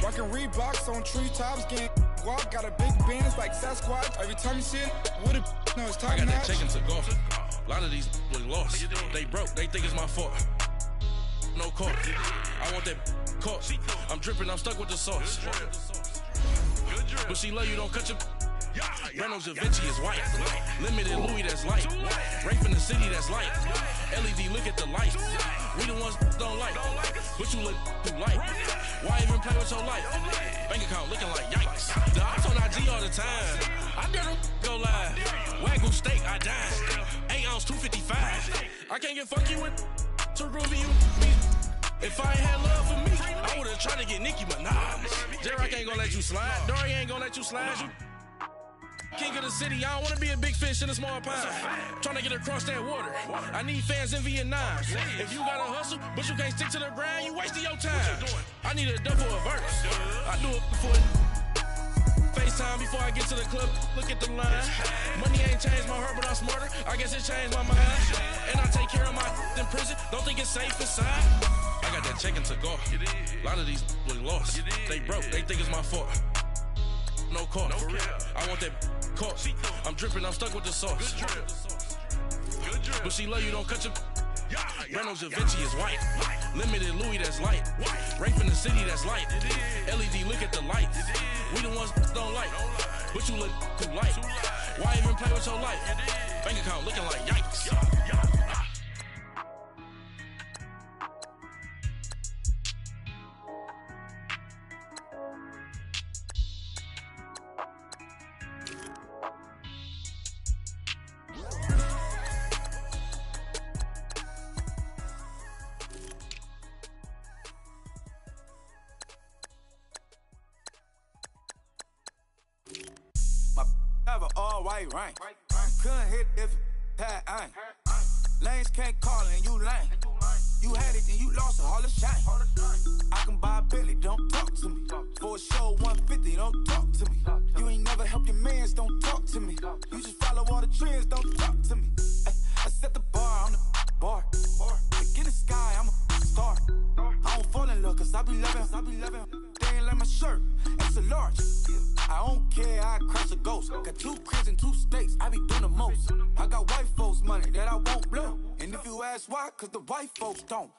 Rockin' Reeboks on treetops, getting walk. Got a big band, it's like Sasquatch. Every time you see it, with a no, it's top I got notch. that check-in to go. A lot of these look lost. They broke, they think it's my fault. No car. I want that caught. I'm dripping, I'm stuck with the sauce. But she love you, don't cut your. Reynolds Da Vinci is white. Limited Louis, that's light. Rape in the city, that's light. LED, look at the light. We the ones don't like. But you look too light. Why even play with your life? Bank account looking like yikes. The ops on IG all the time. I dare them go live. Wagyu steak, I died. 8 ounce, 255. I can't get funky with too groovy you. If I ain't had love for me, I would've tried to get Nicki Minaj. J-Rock ain't gonna let you slide. Dory ain't gonna let you slide. King of the city, I don't wanna be a big fish in a small pond. Trying to get across that water. I need fans in Vietnam. If you gotta hustle, but you can't stick to the grind, you wasting your time. I need a double a verse. I do it before FaceTime before I get to the club. Look at the line. Money ain't changed my heart, but I'm smarter. I guess it changed my mind. And I take care of my in prison. Don't think it's safe inside. I got that check-in to go. A lot of these look lost. They broke. They think it's my fault. No car. For real. I want that caught. I'm dripping, I'm stuck with the sauce. But she love you, don't cut your. Reynolds Da Vinci is white. Limited Louis, that's light. Rape in the city, that's light. LED, look at the light. We the ones don't like. But you look too light. Why even play with your life? Bank account looking like yikes. Have an all-white ring. Couldn't hit if it had ain't. Lanes can't call and you lame. You had it, then you lost it, all the shame. I can buy a Billy, don't talk to me. For a show 150, don't talk to me. You ain't never helped your mans, don't talk to me. You just follow all the trends, don't talk 2 cribs in 2 states, I be doing the most. I got white folks' money that I won't blow. And if you ask why, cause the white folks don't.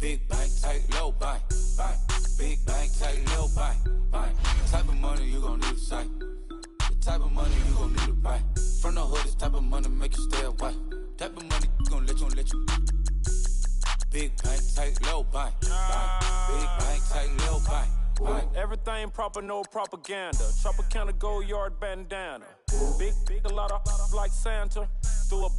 Big bank, tight, low bank, bank. Big bank, tight, low bank, bank. Type of money you gon' need to sight. The type of money you gon' need to buy. From the hood, this type of money make you stay away. Type of money gon' let you. Big bank, tight, low bank, bank. Big bank, tight, low bank. Everything proper, no propaganda. Tropicana, gold yard bandana. Big, a lot of like Santa. Through a